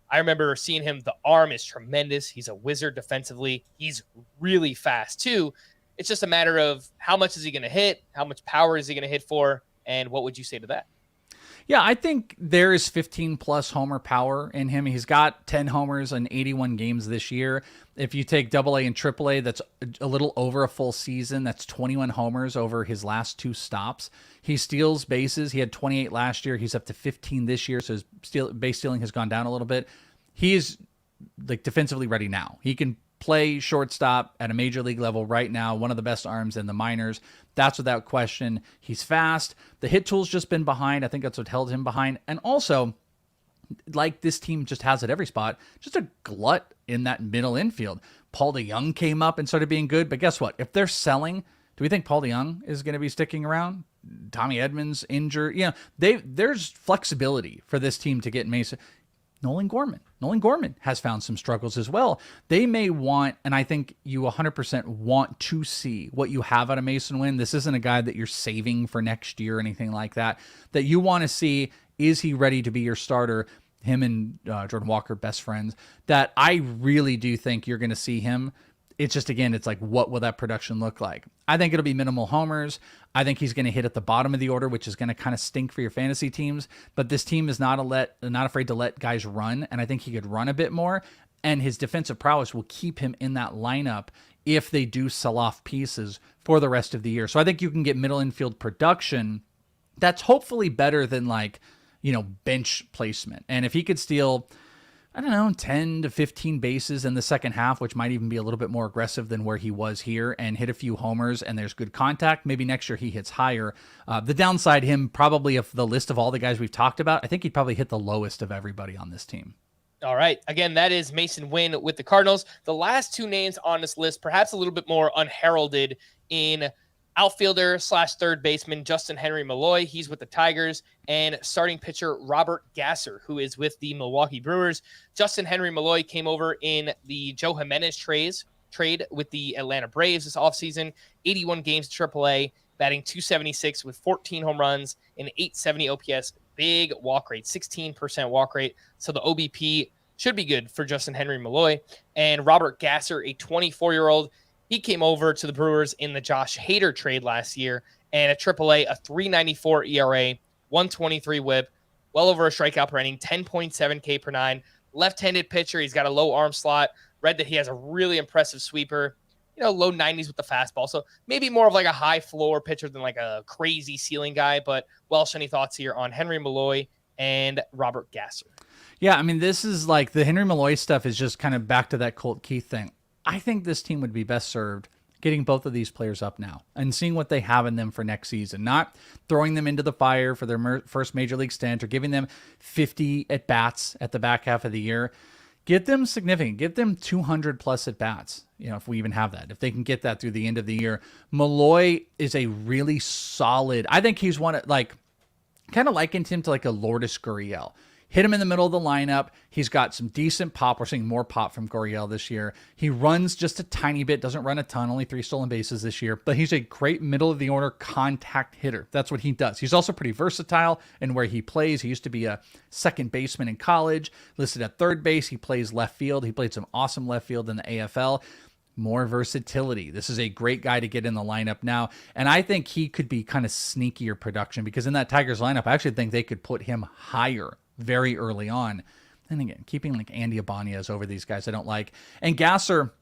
I remember seeing him. The arm is tremendous. He's a wizard defensively. He's really fast, too. It's just a matter of how much is he going to hit, how much power is he going to hit for, and what would you say to that? Yeah, I think there is 15-plus homer power in him. He's got 10 homers in 81 games this year. If you take AA and AAA, that's a little over a full season. That's 21 homers over his last 2 stops. He steals bases. He had 28 last year. He's up to 15 this year, so his base stealing has gone down a little bit. He is like defensively ready now. He can play shortstop at a major league level right now, one of the best arms in the minors. That's without question. He's fast. The hit tool's just been behind. I think that's what held him behind. And also, like this team just has at every spot, just a glut in that middle infield. Paul DeJong came up and started being good. But guess what? If they're selling, do we think Paul DeJong is going to be sticking around? Tommy Edmonds injured. There's flexibility for this team to get Masyn. Nolan Gorman has found some struggles as well. They may want, and I think you 100% want to see what you have out of Masyn Winn. This isn't a guy that you're saving for next year or anything like that. That you want to see, is he ready to be your starter? Him and Jordan Walker, best friends. That I really do think you're going to see him. It's just, again, it's like, what will that production look like? I think it'll be minimal homers. I think he's going to hit at the bottom of the order, which is going to kind of stink for your fantasy teams. But this team is not afraid to let guys run, and I think he could run a bit more. And his defensive prowess will keep him in that lineup if they do sell off pieces for the rest of the year. So I think you can get middle infield production that's hopefully better than bench placement. And if he could steal, 10 to 15 bases in the second half, which might even be a little bit more aggressive than where he was here, and hit a few homers and there's good contact, maybe next year he hits higher. The downside, him probably, of the list of all the guys we've talked about, I think he'd probably hit the lowest of everybody on this team. All right. Again, that is Masyn Winn with the Cardinals. The last two names on this list, perhaps a little bit more unheralded in outfielder / third baseman Justyn-Henry Malloy. He's with the Tigers. And starting pitcher Robert Gasser, who is with the Milwaukee Brewers. Justyn-Henry Malloy came over in the Joe Jimenez trade with the Atlanta Braves this offseason. 81 games at AAA, batting .276 with 14 home runs and .870 OPS. Big walk rate, 16% walk rate. So the OBP should be good for Justyn-Henry Malloy. And Robert Gasser, a 24-year-old, he came over to the Brewers in the Josh Hader trade last year, and at AAA, a 3.94 ERA, 123 WHIP, well over a strikeout per inning, 10.7 K per nine. Left-handed pitcher. He's got a low arm slot. Read that he has a really impressive sweeper. Low 90s with the fastball. So maybe more of like a high floor pitcher than like a crazy ceiling guy. But Welsh, any thoughts here on Henry Malloy and Robert Gasser? Yeah, this is like the Henry Malloy stuff is just kind of back to that Colt Keith thing. I think this team would be best served getting both of these players up now and seeing what they have in them for next season, not throwing them into the fire for their first major league stint or giving them 50 at-bats at the back half of the year. Get them significant. Get them 200 plus at bats. If we even have that, if they can get that through the end of the year. Malloy is a really solid. I think he's one of kind of likened him to like a Lourdes Gurriel. Hit him in the middle of the lineup. He's got some decent pop. We're seeing more pop from Gurriel this year. He runs just a tiny bit, doesn't run a ton, only 3 stolen bases this year, but he's a great middle of the order contact hitter. That's what he does. He's also pretty versatile in where he plays. He used to be a second baseman in college, listed at third base. He plays left field. He played some awesome left field in the AFL. More versatility. This is a great guy to get in the lineup now. And I think he could be kind of sneakier production because in that Tigers lineup, I actually think they could put him higher very early on. And again, keeping like Andy Ibanez over these guys I don't like. And Gasser,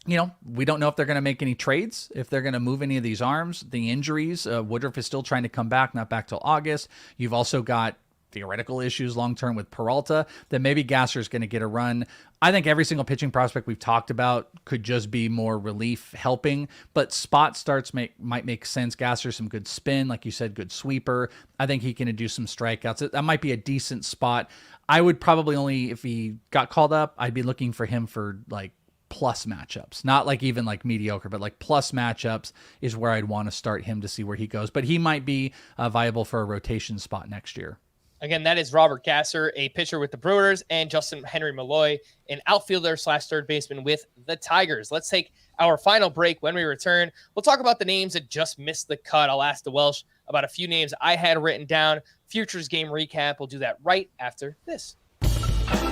we don't know if they're going to make any trades, if they're going to move any of these arms. The injuries, Woodruff is still trying to come back, not back till August. You've also got theoretical issues long-term with Peralta, that maybe Gasser is going to get a run. I think every single pitching prospect we've talked about could just be more relief helping, but spot starts might make sense. Gasser, some good spin, like you said, good sweeper. I think he can do some strikeouts. That might be a decent spot. I would probably only, if he got called up, I'd be looking for him for like plus matchups, not like even like mediocre, but like plus matchups is where I'd want to start him to see where he goes. But he might be viable for a rotation spot next year. Again, that is Robert Gasser, a pitcher with the Brewers, and Justyn-Henry Malloy, an outfielder / third baseman with the Tigers. Let's take our final break. When we return, we'll talk about the names that just missed the cut. I'll ask the Welsh about a few names I had written down. Futures game recap. We'll do that right after this.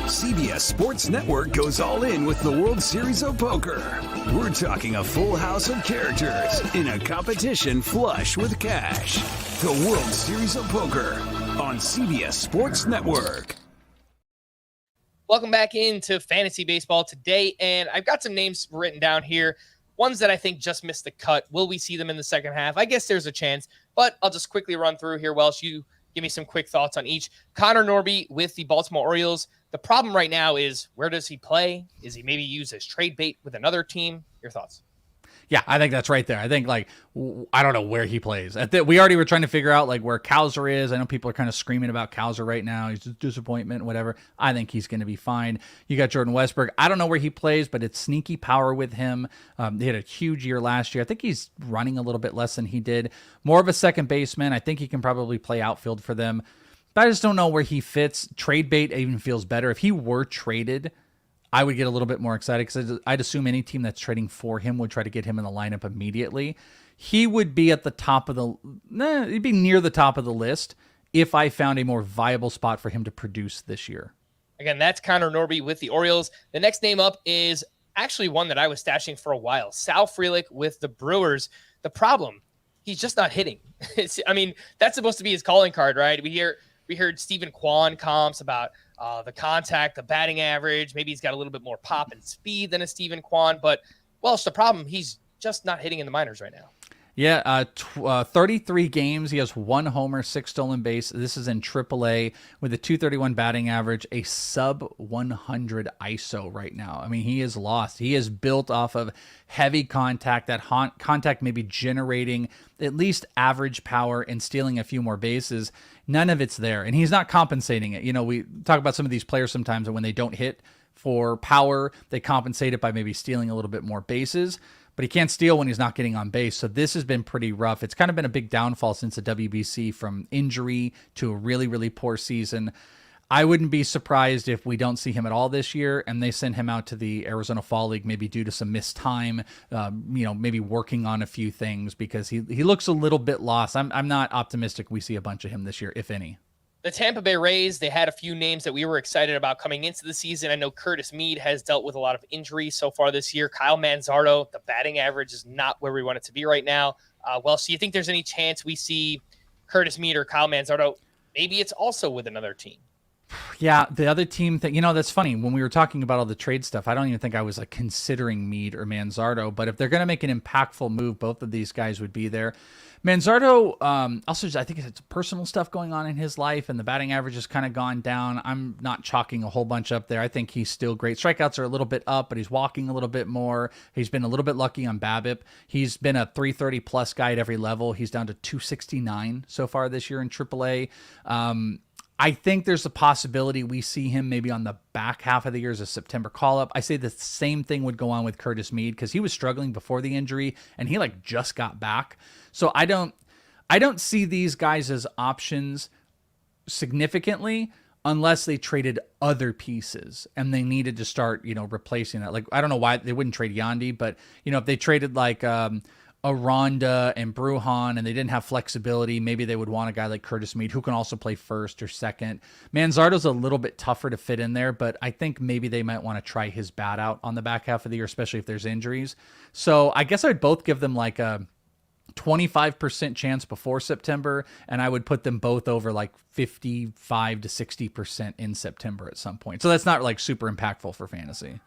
CBS Sports Network goes all in with the World Series of Poker. We're talking a full house of characters in a competition flush with cash. The World Series of Poker on CBS Sports Network. Welcome back into Fantasy Baseball today, and I've got some names written down here. Ones that I think just missed the cut. Will we see them in the second half? I guess there's a chance, but I'll just quickly run through here. Welsh, you give me some quick thoughts on each. Connor Norby with the Baltimore Orioles. The problem right now is, where does he play? Is he maybe used as trade bait with another team? Your thoughts? Yeah, I think that's right there. I think, like, I don't know where he plays. We already were trying to figure out, like, where Cowser is. I know people are kind of screaming about Cowser right now. He's a disappointment, whatever. I think he's going to be fine. You got Jordan Westberg. I don't know where he plays, but it's sneaky power with him. He had a huge year last year. I think he's running a little bit less than he did. More of a second baseman. I think he can probably play outfield for them. But I just don't know where he fits. Trade bait even feels better. If he were traded, I would get a little bit more excited because I'd assume any team that's trading for him would try to get him in the lineup immediately. He would be at the top of he'd be near the top of the list if I found a more viable spot for him to produce this year. Again, that's Connor Norby with the Orioles. The next name up is actually one that I was stashing for a while. Sal Frelick with the Brewers. The problem, he's just not hitting. That's supposed to be his calling card, right? We heard Stephen Kwan comps about the contact, the batting average. Maybe he's got a little bit more pop and speed than a Stephen Kwan. But, Welsh, the problem, he's just not hitting in the minors right now. Yeah, 33 games. He has 1 homer, 6 stolen base. This is in AAA with a 231 batting average, a sub 100 ISO right now. I mean, he is lost. He is built off of heavy contact, that contact maybe generating at least average power and stealing a few more bases. None of it's there, and he's not compensating it. You know, we talk about some of these players sometimes, and when they don't hit for power, they compensate it by maybe stealing a little bit more bases. But he can't steal when he's not getting on base. So this has been pretty rough. It's kind of been a big downfall since the WBC, from injury to a really, really poor season. I wouldn't be surprised if we don't see him at all this year and they send him out to the Arizona Fall League, maybe due to some missed time, maybe working on a few things, because he looks a little bit lost. I'm not optimistic we see a bunch of him this year, if any. The Tampa Bay Rays, they had a few names that we were excited about coming into the season. I know Curtis Mead has dealt with a lot of injuries so far this year. Kyle Manzardo, the batting average is not where we want it to be right now. So you think there's any chance we see Curtis Mead or Kyle Manzardo? Maybe it's also with another team. Yeah, the other team thing, that's funny. When we were talking about all the trade stuff, I don't even think I was like considering Mead or Manzardo, but if they're going to make an impactful move, both of these guys would be there. Manzardo, also, I think it's personal stuff going on in his life, and the batting average has kind of gone down. I'm not chalking a whole bunch up there. I think he's still great. Strikeouts are a little bit up, but he's walking a little bit more. He's been a little bit lucky on BABIP. He's been a 330 plus guy at every level. He's down to 269 so far this year in AAA. I think there's a possibility we see him maybe on the back half of the year as a September call-up. I say the same thing would go on with Curtis Mead, because he was struggling before the injury and he just got back. So I don't see these guys as options significantly unless they traded other pieces and they needed to start, replacing that. Like, I don't know why they wouldn't trade Yandy, but if they traded Aranda and Brujan and they didn't have flexibility, maybe they would want a guy like Curtis Mead who can also play first or second. Manzardo's a little bit tougher to fit in there, but I think maybe they might want to try his bat out on the back half of the year, especially if there's injuries. So I guess I'd both give them like a 25% chance before September, and I would put them both over like 55 to 60% in September at some point. So that's not like super impactful for fantasy.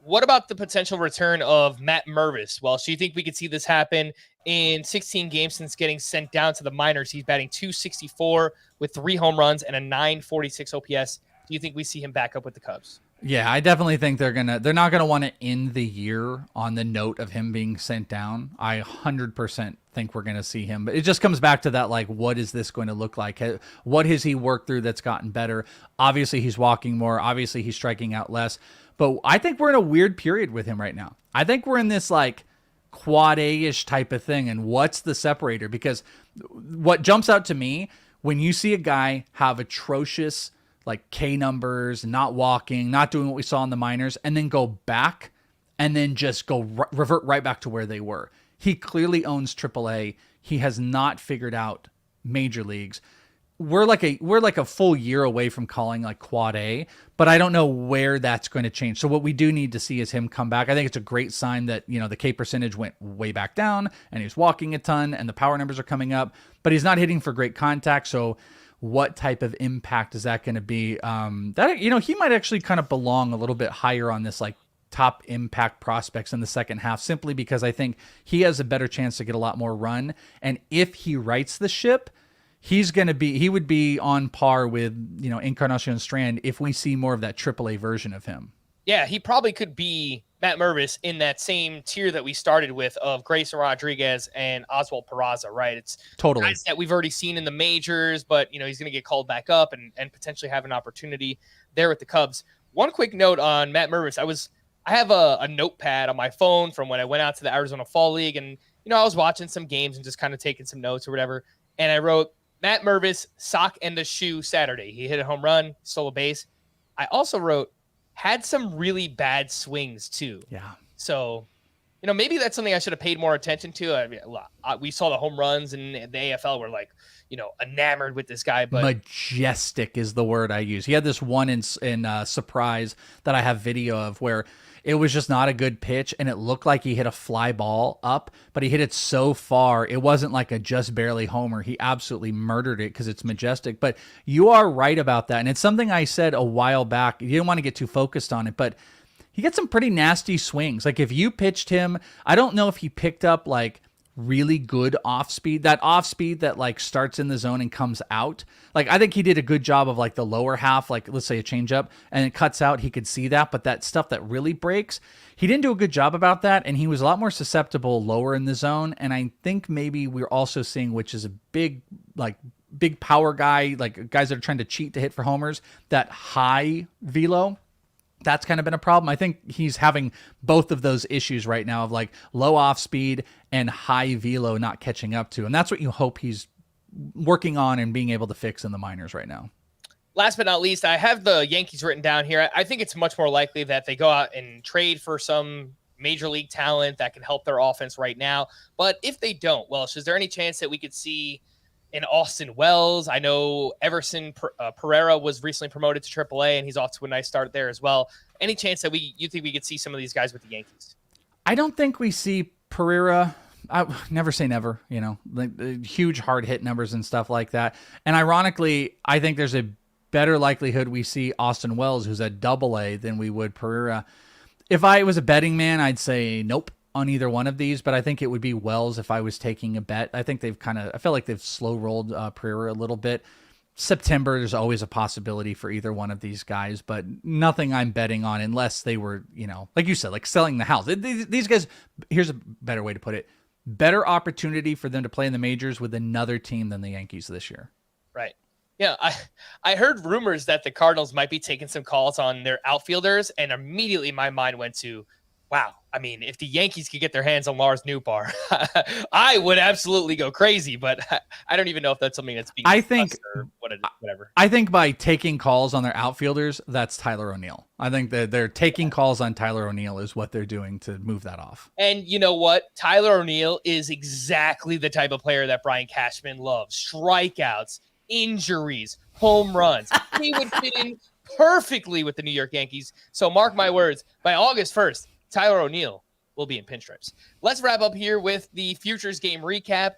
What about the potential return of Matt Mervis? Well, so you think we could see this happen in 16 games since getting sent down to the minors? He's batting .264 with 3 home runs and a .946 OPS. Do you think we see him back up with the Cubs? Yeah, I definitely think they're not gonna want to end the year on the note of him being sent down. I 100% think we're gonna see him, but it just comes back to that, like, what is this going to look like? What has he worked through that's gotten better? Obviously, he's walking more. Obviously, he's striking out less. But I think we're in a weird period with him right now. I think we're in this like quad A-ish type of thing. And what's the separator? Because what jumps out to me when you see a guy have atrocious like K numbers, not walking, not doing what we saw in the minors, and then go back and then just revert right back to where they were. He clearly owns AAA. He has not figured out major leagues. We're like a full year away from calling like quad A, but I don't know where that's going to change. So what we do need to see is him come back. I think it's a great sign that, the K percentage went way back down and he's walking a ton and the power numbers are coming up, but he's not hitting for great contact. So what type of impact is that going to be? He might actually kind of belong a little bit higher on this like top impact prospects in the second half, simply because I think he has a better chance to get a lot more run. And if he rights the ship, he would be on par with, Encarnacion-Strand if we see more of that AAA version of him. Yeah, he probably could be Matt Mervis in that same tier that we started with of Grayson Rodriguez and Oswald Peraza, right? It's Totally guys that we've already seen in the majors, but he's going to get called back up and potentially have an opportunity there with the Cubs. One quick note on Matt Mervis. I have a notepad on my phone from when I went out to the Arizona Fall League, and I was watching some games and just kind of taking some notes or whatever. And I wrote Matt Mervis, sock and a shoe Saturday. He hit a home run, stole a base. I also wrote had some really bad swings too. Yeah. So, maybe that's something I should have paid more attention to. I mean, we saw the home runs in the AFL. We're like, enamored with this guy. But majestic is the word I use. He had this one in Surprise that I have video of where it was just not a good pitch, and it looked like he hit a fly ball up, but he hit it so far, it wasn't like a just barely homer. He absolutely murdered it because it's majestic. But you are right about that, and it's something I said a while back. You didn't want to get too focused on it, but he gets some pretty nasty swings. Like if you pitched him, I don't know if he picked up like really good off speed, that like starts in the zone and comes out. Like I think he did a good job of like the lower half, like let's say a changeup, and it cuts out. He could see that, but that stuff that really breaks, he didn't do a good job about that, and he was a lot more susceptible lower in the zone. And I think maybe we're also seeing, which is a big power guy, like guys that are trying to cheat to hit for homers, that high velo. That's kind of been a problem. I think he's having both of those issues right now of like low off speed and high velo not catching up to. And that's what you hope he's working on and being able to fix in the minors right now. Last but not least, I have the Yankees written down here. I think it's much more likely that they go out and trade for some major league talent that can help their offense right now. But if they don't, Welsh, is there any chance that we could see in Austin Wells? I know Everson Pereira was recently promoted to AAA, and he's off to a nice start there as well. Any chance that you think we could see some of these guys with the Yankees? I don't think we see Pereira. I never say never, like huge hard hit numbers and stuff like that. And ironically, I think there's a better likelihood we see Austin Wells, who's at AA, than we would Pereira. If I was a betting man, I'd say nope on either one of these, but I think it would be Wells if I was taking a bet. I think I feel like they've slow rolled Pereira a little bit. September, there's always a possibility for either one of these guys, but nothing I'm betting on unless they were, like you said, like selling the house. These guys, here's a better way to put it, better opportunity for them to play in the majors with another team than the Yankees this year. Right. Yeah, I heard rumors that the Cardinals might be taking some calls on their outfielders, and immediately my mind went to, wow, I mean, if the Yankees could get their hands on Lars Nootbaar, I would absolutely go crazy, but I don't even know if that's something that's being discussed or whatever. I think by taking calls on their outfielders, that's Tyler O'Neill. I think that they're taking calls on Tyler O'Neill is what they're doing to move that off. And you know what? Tyler O'Neill is exactly the type of player that Brian Cashman loves. Strikeouts, injuries, home runs. He would fit in perfectly with the New York Yankees. So mark my words, by August 1st, Tyler O'Neill will be in pinstripes. Let's wrap up here with the Futures game recap.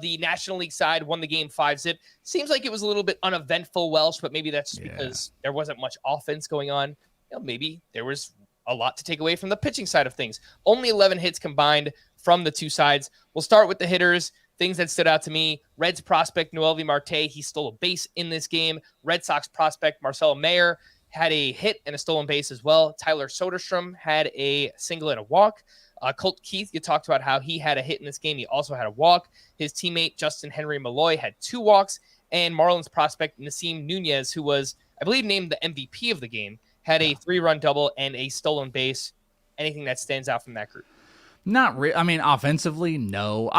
The National League side won the game 5-zip. Seems like it was a little bit uneventful, Welsh, but maybe that's just because there wasn't much offense going on. Maybe there was a lot to take away from the pitching side of things. Only 11 hits combined from the two sides. We'll start with the hitters. Things that stood out to me: Reds prospect Noelvi Marte, he stole a base in this game. Red Sox prospect Marcelo Mayer had a hit and a stolen base as well. Tyler Soderstrom had a single and a walk. Colt Keith, you talked about how he had a hit in this game. He also had a walk. His teammate Justyn-Henry Malloy had 2 walks. And Marlins prospect Nasim Nunez, who was, I believe, named the MVP of the game, had a 3-run double and a stolen base. Anything that stands out from that group? Not really. I mean, offensively, no.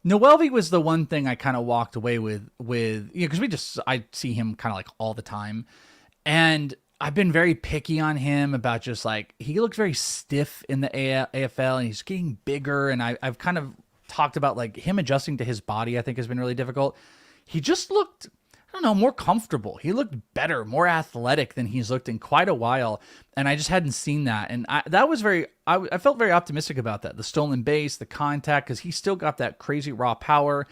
Noelvi was the one thing I kind of walked away with, because I see him kind of like all the time. And I've been very picky on him about just like, he looks very stiff in the AFL and he's getting bigger. And I've kind of talked about like him adjusting to his body, I think has been really difficult. He just looked, I don't know, more comfortable. He looked better, more athletic than he's looked in quite a while. And I just hadn't seen that. And I felt very optimistic about that. The stolen base, the contact, because he still got that crazy raw power.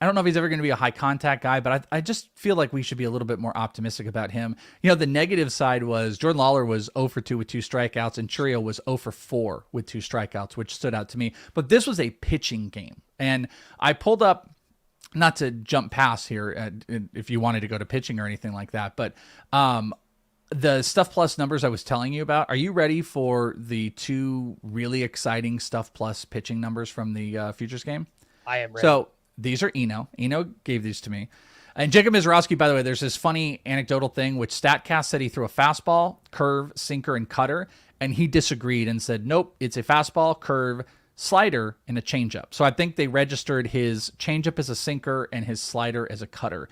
I don't know if he's ever going to be a high contact guy, but I just feel like we should be a little bit more optimistic about him. The negative side was Jordan Lawler was 0 for 2 with 2 strikeouts, and Churio was 0 for 4 with 2 strikeouts, which stood out to me. But this was a pitching game. And I pulled up, not to jump past here if you wanted to go to pitching or anything like that, but the Stuff Plus numbers I was telling you about, are you ready for the 2 really exciting Stuff Plus pitching numbers from the Futures game? I am ready. So these are Eno. Eno gave these to me. And Jacob Mizorowski, by the way, there's this funny anecdotal thing, which StatCast said he threw a fastball, curve, sinker, and cutter. And he disagreed and said, nope, it's a fastball, curve, slider, and a changeup. So I think they registered his changeup as a sinker and his slider as a cutter.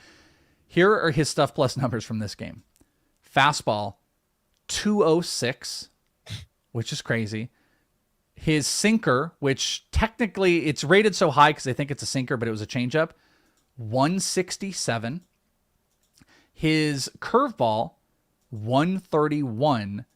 Here are his Stuff Plus numbers from this game. Fastball, 206, which is crazy. His sinker, which technically it's rated so high because they think it's a sinker, but it was a changeup, 167. His curveball, 131.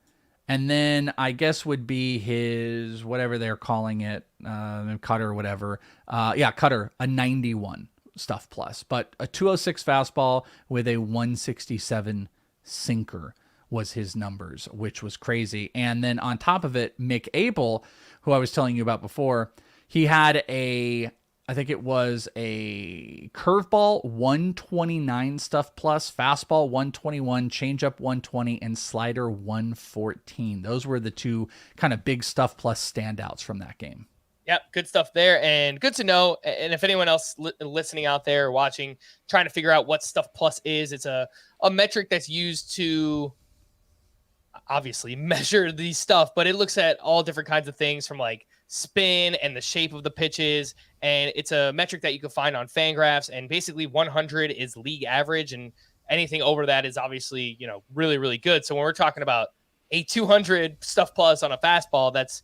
And then I guess would be his, whatever they're calling it, cutter or whatever. Cutter, a 91 Stuff Plus. But a 206 fastball with a 167 sinker was his numbers, which was crazy. And then on top of it, Mick Abel, who I was telling you about before, he had I think it was a curveball 129 Stuff Plus, fastball 121, changeup 120, and slider 114. Those were the 2 kind of big Stuff Plus standouts from that game. Yep, good stuff there, and good to know. And if anyone else listening out there or watching, trying to figure out what Stuff Plus is, it's a metric that's used to obviously measure these stuff, but it looks at all different kinds of things from like spin and the shape of the pitches. And it's a metric that you can find on Fangraphs. And basically 100 is league average. And anything over that is obviously, really, really good. So when we're talking about a 200 Stuff Plus on a fastball, that's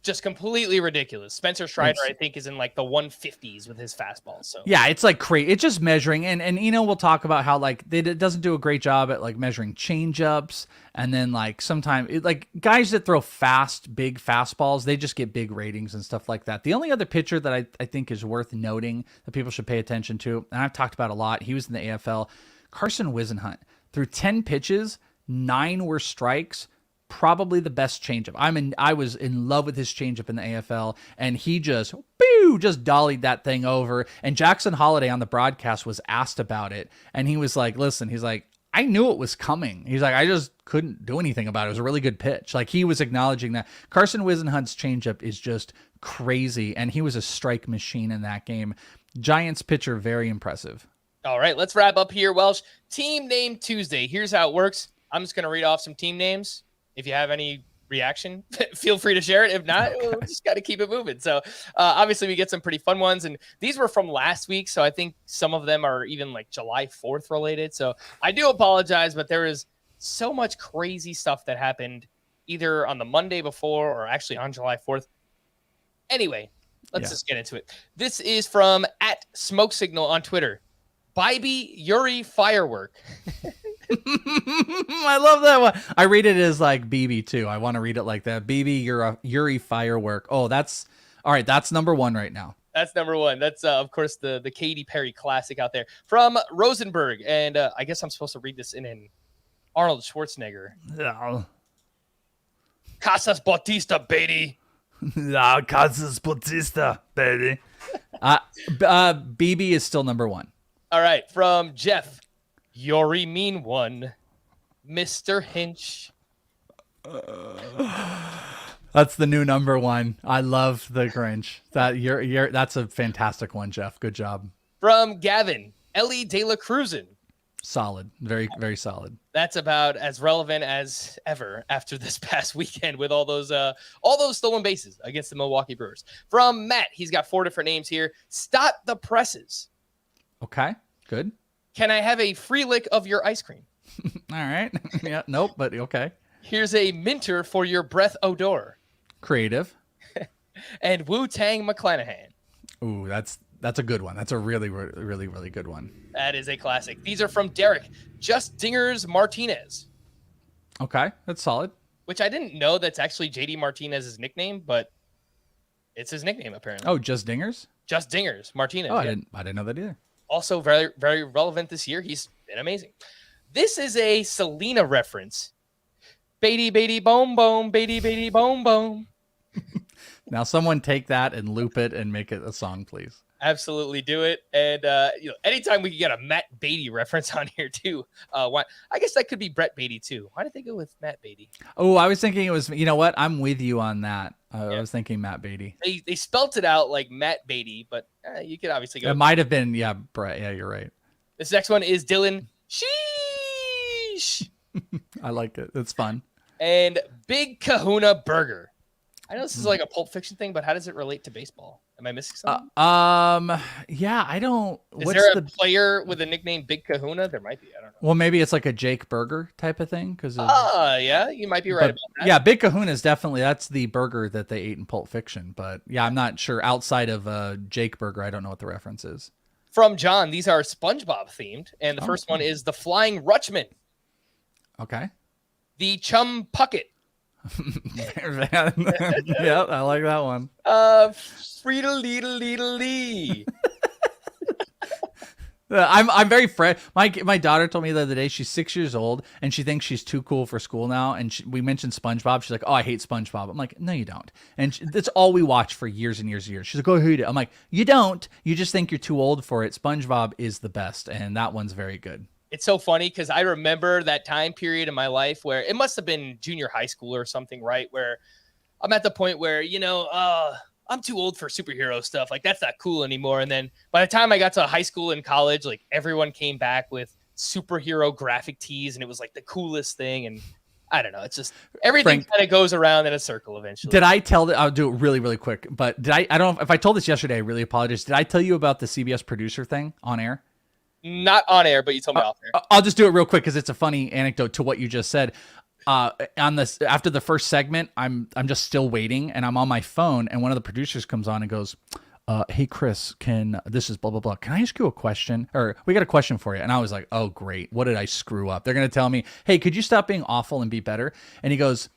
just completely ridiculous. Spencer Strider, I think, is in like the 150s with his fastball. So yeah, it's like crazy. It's just measuring, and we'll talk about how like it doesn't do a great job at like measuring changeups, and then like sometimes like guys that throw big fastballs, they just get big ratings and stuff like that. The only other pitcher that I think is worth noting that people should pay attention to, and I've talked about a lot, he was in the AFL, Carson Whisenhunt. Through 10 pitches, 9 were strikes. Probably the best changeup. I was in love with his changeup in the AFL, and he just dollied that thing over. And Jackson Holiday on the broadcast was asked about it, and he was like, "Listen," he's like, "I knew it was coming." He's like, "I just couldn't do anything about it. It was a really good pitch." Like he was acknowledging that Carson Whisenhunt's changeup is just crazy, and he was a strike machine in that game. Giants pitcher, very impressive. All right, let's wrap up here, Welsh. Team Name Tuesday. Here's how it works. I'm just going to read off some team names. If you have any reaction, feel free to share it. If not, we'll just got to keep it moving. So obviously we get some pretty fun ones, and these were from last week. So I think some of them are even like July 4th related. So I do apologize, but there is so much crazy stuff that happened either on the Monday before or actually on July 4th. Anyway, let's just get into it. This is from @SmokeSignal on Twitter. Bybee Yuri Firework. I love that one. I read it as like BB too. I want to read it like that. BB Yuri Firework. Oh, that's all right. That's number 1 right now. That's number 1. That's of course the Katy Perry classic out there from Rosenberg. And I guess I'm supposed to read this in an Arnold Schwarzenegger. Yeah. Casas Bautista, baby. No, Casas Bautista, baby. BB is still number 1. All right, from Jeff. Yuri Mean One, Mr. Hinch. That's the new number 1. I love the Grinch. That's a fantastic one, Jeff. Good job. From Gavin, Ellie De La Cruzin. Solid. Very, very solid. That's about as relevant as ever after this past weekend with all those stolen bases against the Milwaukee Brewers. From Matt, he's got 4 different names here. Stott the Presses. Okay, good. Can I have a free lick of your ice cream? All right. Yeah, nope, but okay. Here's a minter for your breath odor. Creative. And Wu-Tang McClanahan. Ooh, that's a good one. That's a really, really, really good one. That is a classic. These are from Derek. Just Dingers Martinez. Okay, that's solid. Which I didn't know that's actually JD Martinez's nickname, but it's his nickname apparently. Oh, Just Dingers? Just Dingers Martinez. Oh, yeah. I didn't know that either. Also very, very relevant this year. He's been amazing. This is a Selena reference. Beatty, Beatty, boom, boom, Beatty, Beatty, boom, boom. Now someone take that and loop it and make it a song, please. Absolutely do it. And anytime we can get a Matt Beatty reference on here too. Why? I guess that could be Brett Beatty too. Why did they go with Matt Beatty? Oh, I was thinking it was. You know what? I'm with you on that. I was thinking Matt Beatty. They spelt it out like Matt Beatty, but you could obviously go. It might have been Brett. Yeah, you're right. This next one is Dylan Sheesh. I like it. It's fun. And Big Kahuna Burger. I know this is like a Pulp Fiction thing, but how does it relate to baseball? Am I missing something? Yeah, I don't. Is there a player with a nickname Big Kahuna? There might be. I don't know. Well, maybe it's like a Jake Burger type of thing. Yeah, you might be right about that. Yeah, Big Kahuna is definitely, that's the burger that they ate in Pulp Fiction. But yeah, I'm not sure. Outside of Jake Burger, I don't know what the reference is. From John, these are SpongeBob themed. And the first one is the Flying Rutschman. Okay. The Chum Pucket. Yeah, I like that one. Friedel-leedle-leedle-lee. I'm very fresh. My daughter told me the other day she's 6 years old and she thinks she's too cool for school now. And we mentioned SpongeBob. She's like, "Oh, I hate SpongeBob." I'm like, "No, you don't." And that's all we watched for years and years and years. She's like, "Oh, I hate it." I'm like, "You don't. You just think you're too old for it. SpongeBob is the best, and that one's very good." It's so funny because I remember that time period in my life where it must have been junior high school or something, right? Where I'm at the point where, I'm too old for superhero stuff. Like, that's not cool anymore. And then by the time I got to high school and college, like, everyone came back with superhero graphic tees, and it was like the coolest thing. And I don't know. It's just everything kind of goes around in a circle eventually. Did I tell that? I'll do it really, really quick. But I don't know if I told this yesterday. I really apologize. Did I tell you about the CBS producer thing on air? Not on air, but you told me off air. I'll just do it real quick because it's a funny anecdote to what you just said. On this, after the first segment, I'm just still waiting, and I'm on my phone, and one of the producers comes on and goes, "Hey Chris, this is blah blah blah. Can I ask you a question? Or we got a question for you." And I was like, "Oh great, what did I screw up?" They're gonna tell me, "Hey, could you stop being awful and be better?" And he goes,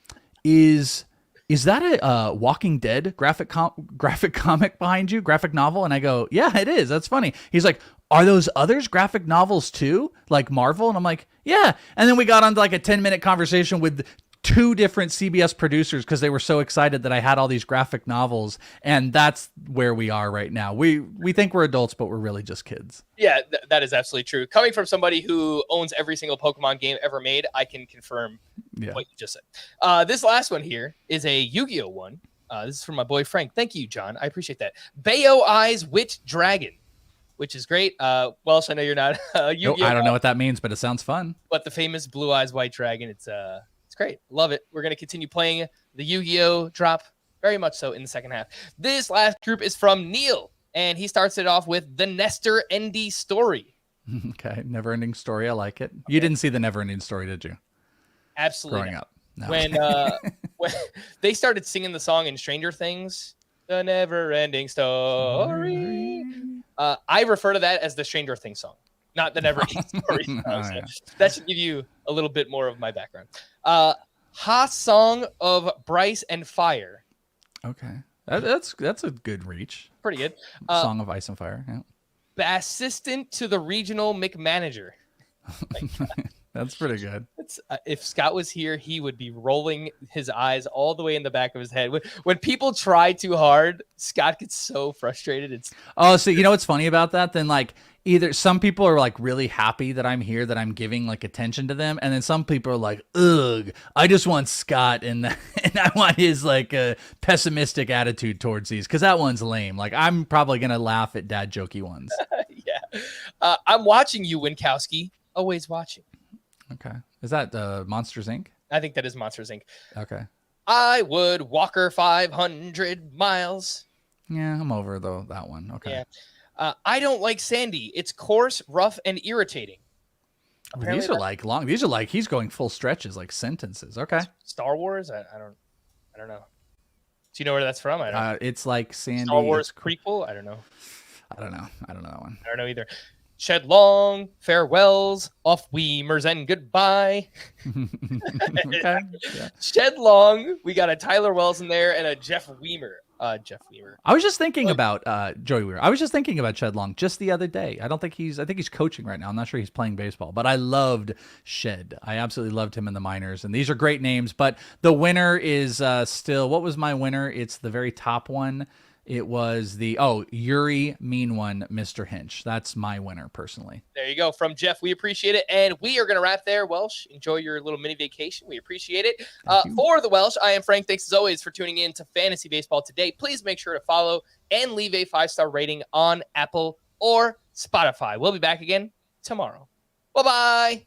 "Is that a Walking Dead graphic comic behind you, graphic novel?" And I go, "Yeah, it is. That's funny." He's like, "Are those others graphic novels too, like Marvel?" And I'm like, "Yeah." And then we got onto like a 10-minute conversation with 2 different CBS producers because they were so excited that I had all these graphic novels. And that's where we are right now. We think we're adults, but we're really just kids. Yeah, that is absolutely true. Coming from somebody who owns every single Pokemon game ever made, I can confirm what you just said. This last one here is a Yu-Gi-Oh one. This is from my boy Frank. Thank you, John. I appreciate that. Bayo Eyes Wit Dragon, which is great. Welsh, I know you're not Yu-Gi-Oh. I don't know what that means, but it sounds fun. But the famous Blue Eyes White Dragon, it's great. Love it. We're going to continue playing the Yu-Gi-Oh drop very much so in the second half. This last group is from Neil, and he starts it off with the Nestor Endy story. Okay, never-ending story. I like it. You didn't see the never-ending story, did you? Absolutely. Growing up. No. When they started singing the song in Stranger Things, the never-ending story, I refer to that as the Stranger Things song, not the never-ending story. So that should give you a little bit more of my background. Ha Song of Bryce and Fire. Okay, that's a good reach. Pretty good. Song of Ice and Fire. Yeah. Bassistant to the regional McManager. That's pretty good. If Scott was here, he would be rolling his eyes all the way in the back of his head. When people try too hard, Scott gets so frustrated. So you know what's funny about that? Then like either some people are like really happy that I'm here, that I'm giving like attention to them, and then some people are like, "Ugh, I just want Scott and I want his like pessimistic attitude towards these because that one's lame." Like I'm probably gonna laugh at dad jokey ones. Yeah, I'm watching you, Winkowski. Always watching. Okay. Is that Monsters, Inc.? I think that is Monsters, Inc. Okay. I would walk her 500 miles. Yeah, I'm over that one. Okay. Yeah. I don't like Sandy. It's coarse, rough, and irritating. These are like long. These are like he's going full stretches, like sentences. Okay. Star Wars? I don't know. Do you know where that's from? I don't. It's like Sandy. Star Wars prequel? I don't know. I don't know that one. I don't know either. Shed long farewells, off Weemers and goodbye. Okay. Yeah. Shed long. We got a Tyler Wells in there and a Jeff Weimer. I was just thinking about Joey Weir. I was just thinking about Shed Long just the other day. I think he's coaching right now. I'm not sure he's playing baseball, but I loved Shed. I absolutely loved him in the minors, and these are great names. But the winner is still, what was my winner? It's the very top one. It was Yuri Mean One, Mr. Hinch. That's my winner personally. There you go. From Jeff, we appreciate it. And we are going to wrap there. Welsh, enjoy your little mini vacation. We appreciate it. For the Welsh, I am Frank. Thanks as always for tuning in to Fantasy Baseball today. Please make sure to follow and leave a 5-star rating on Apple or Spotify. We'll be back again tomorrow. Bye-bye.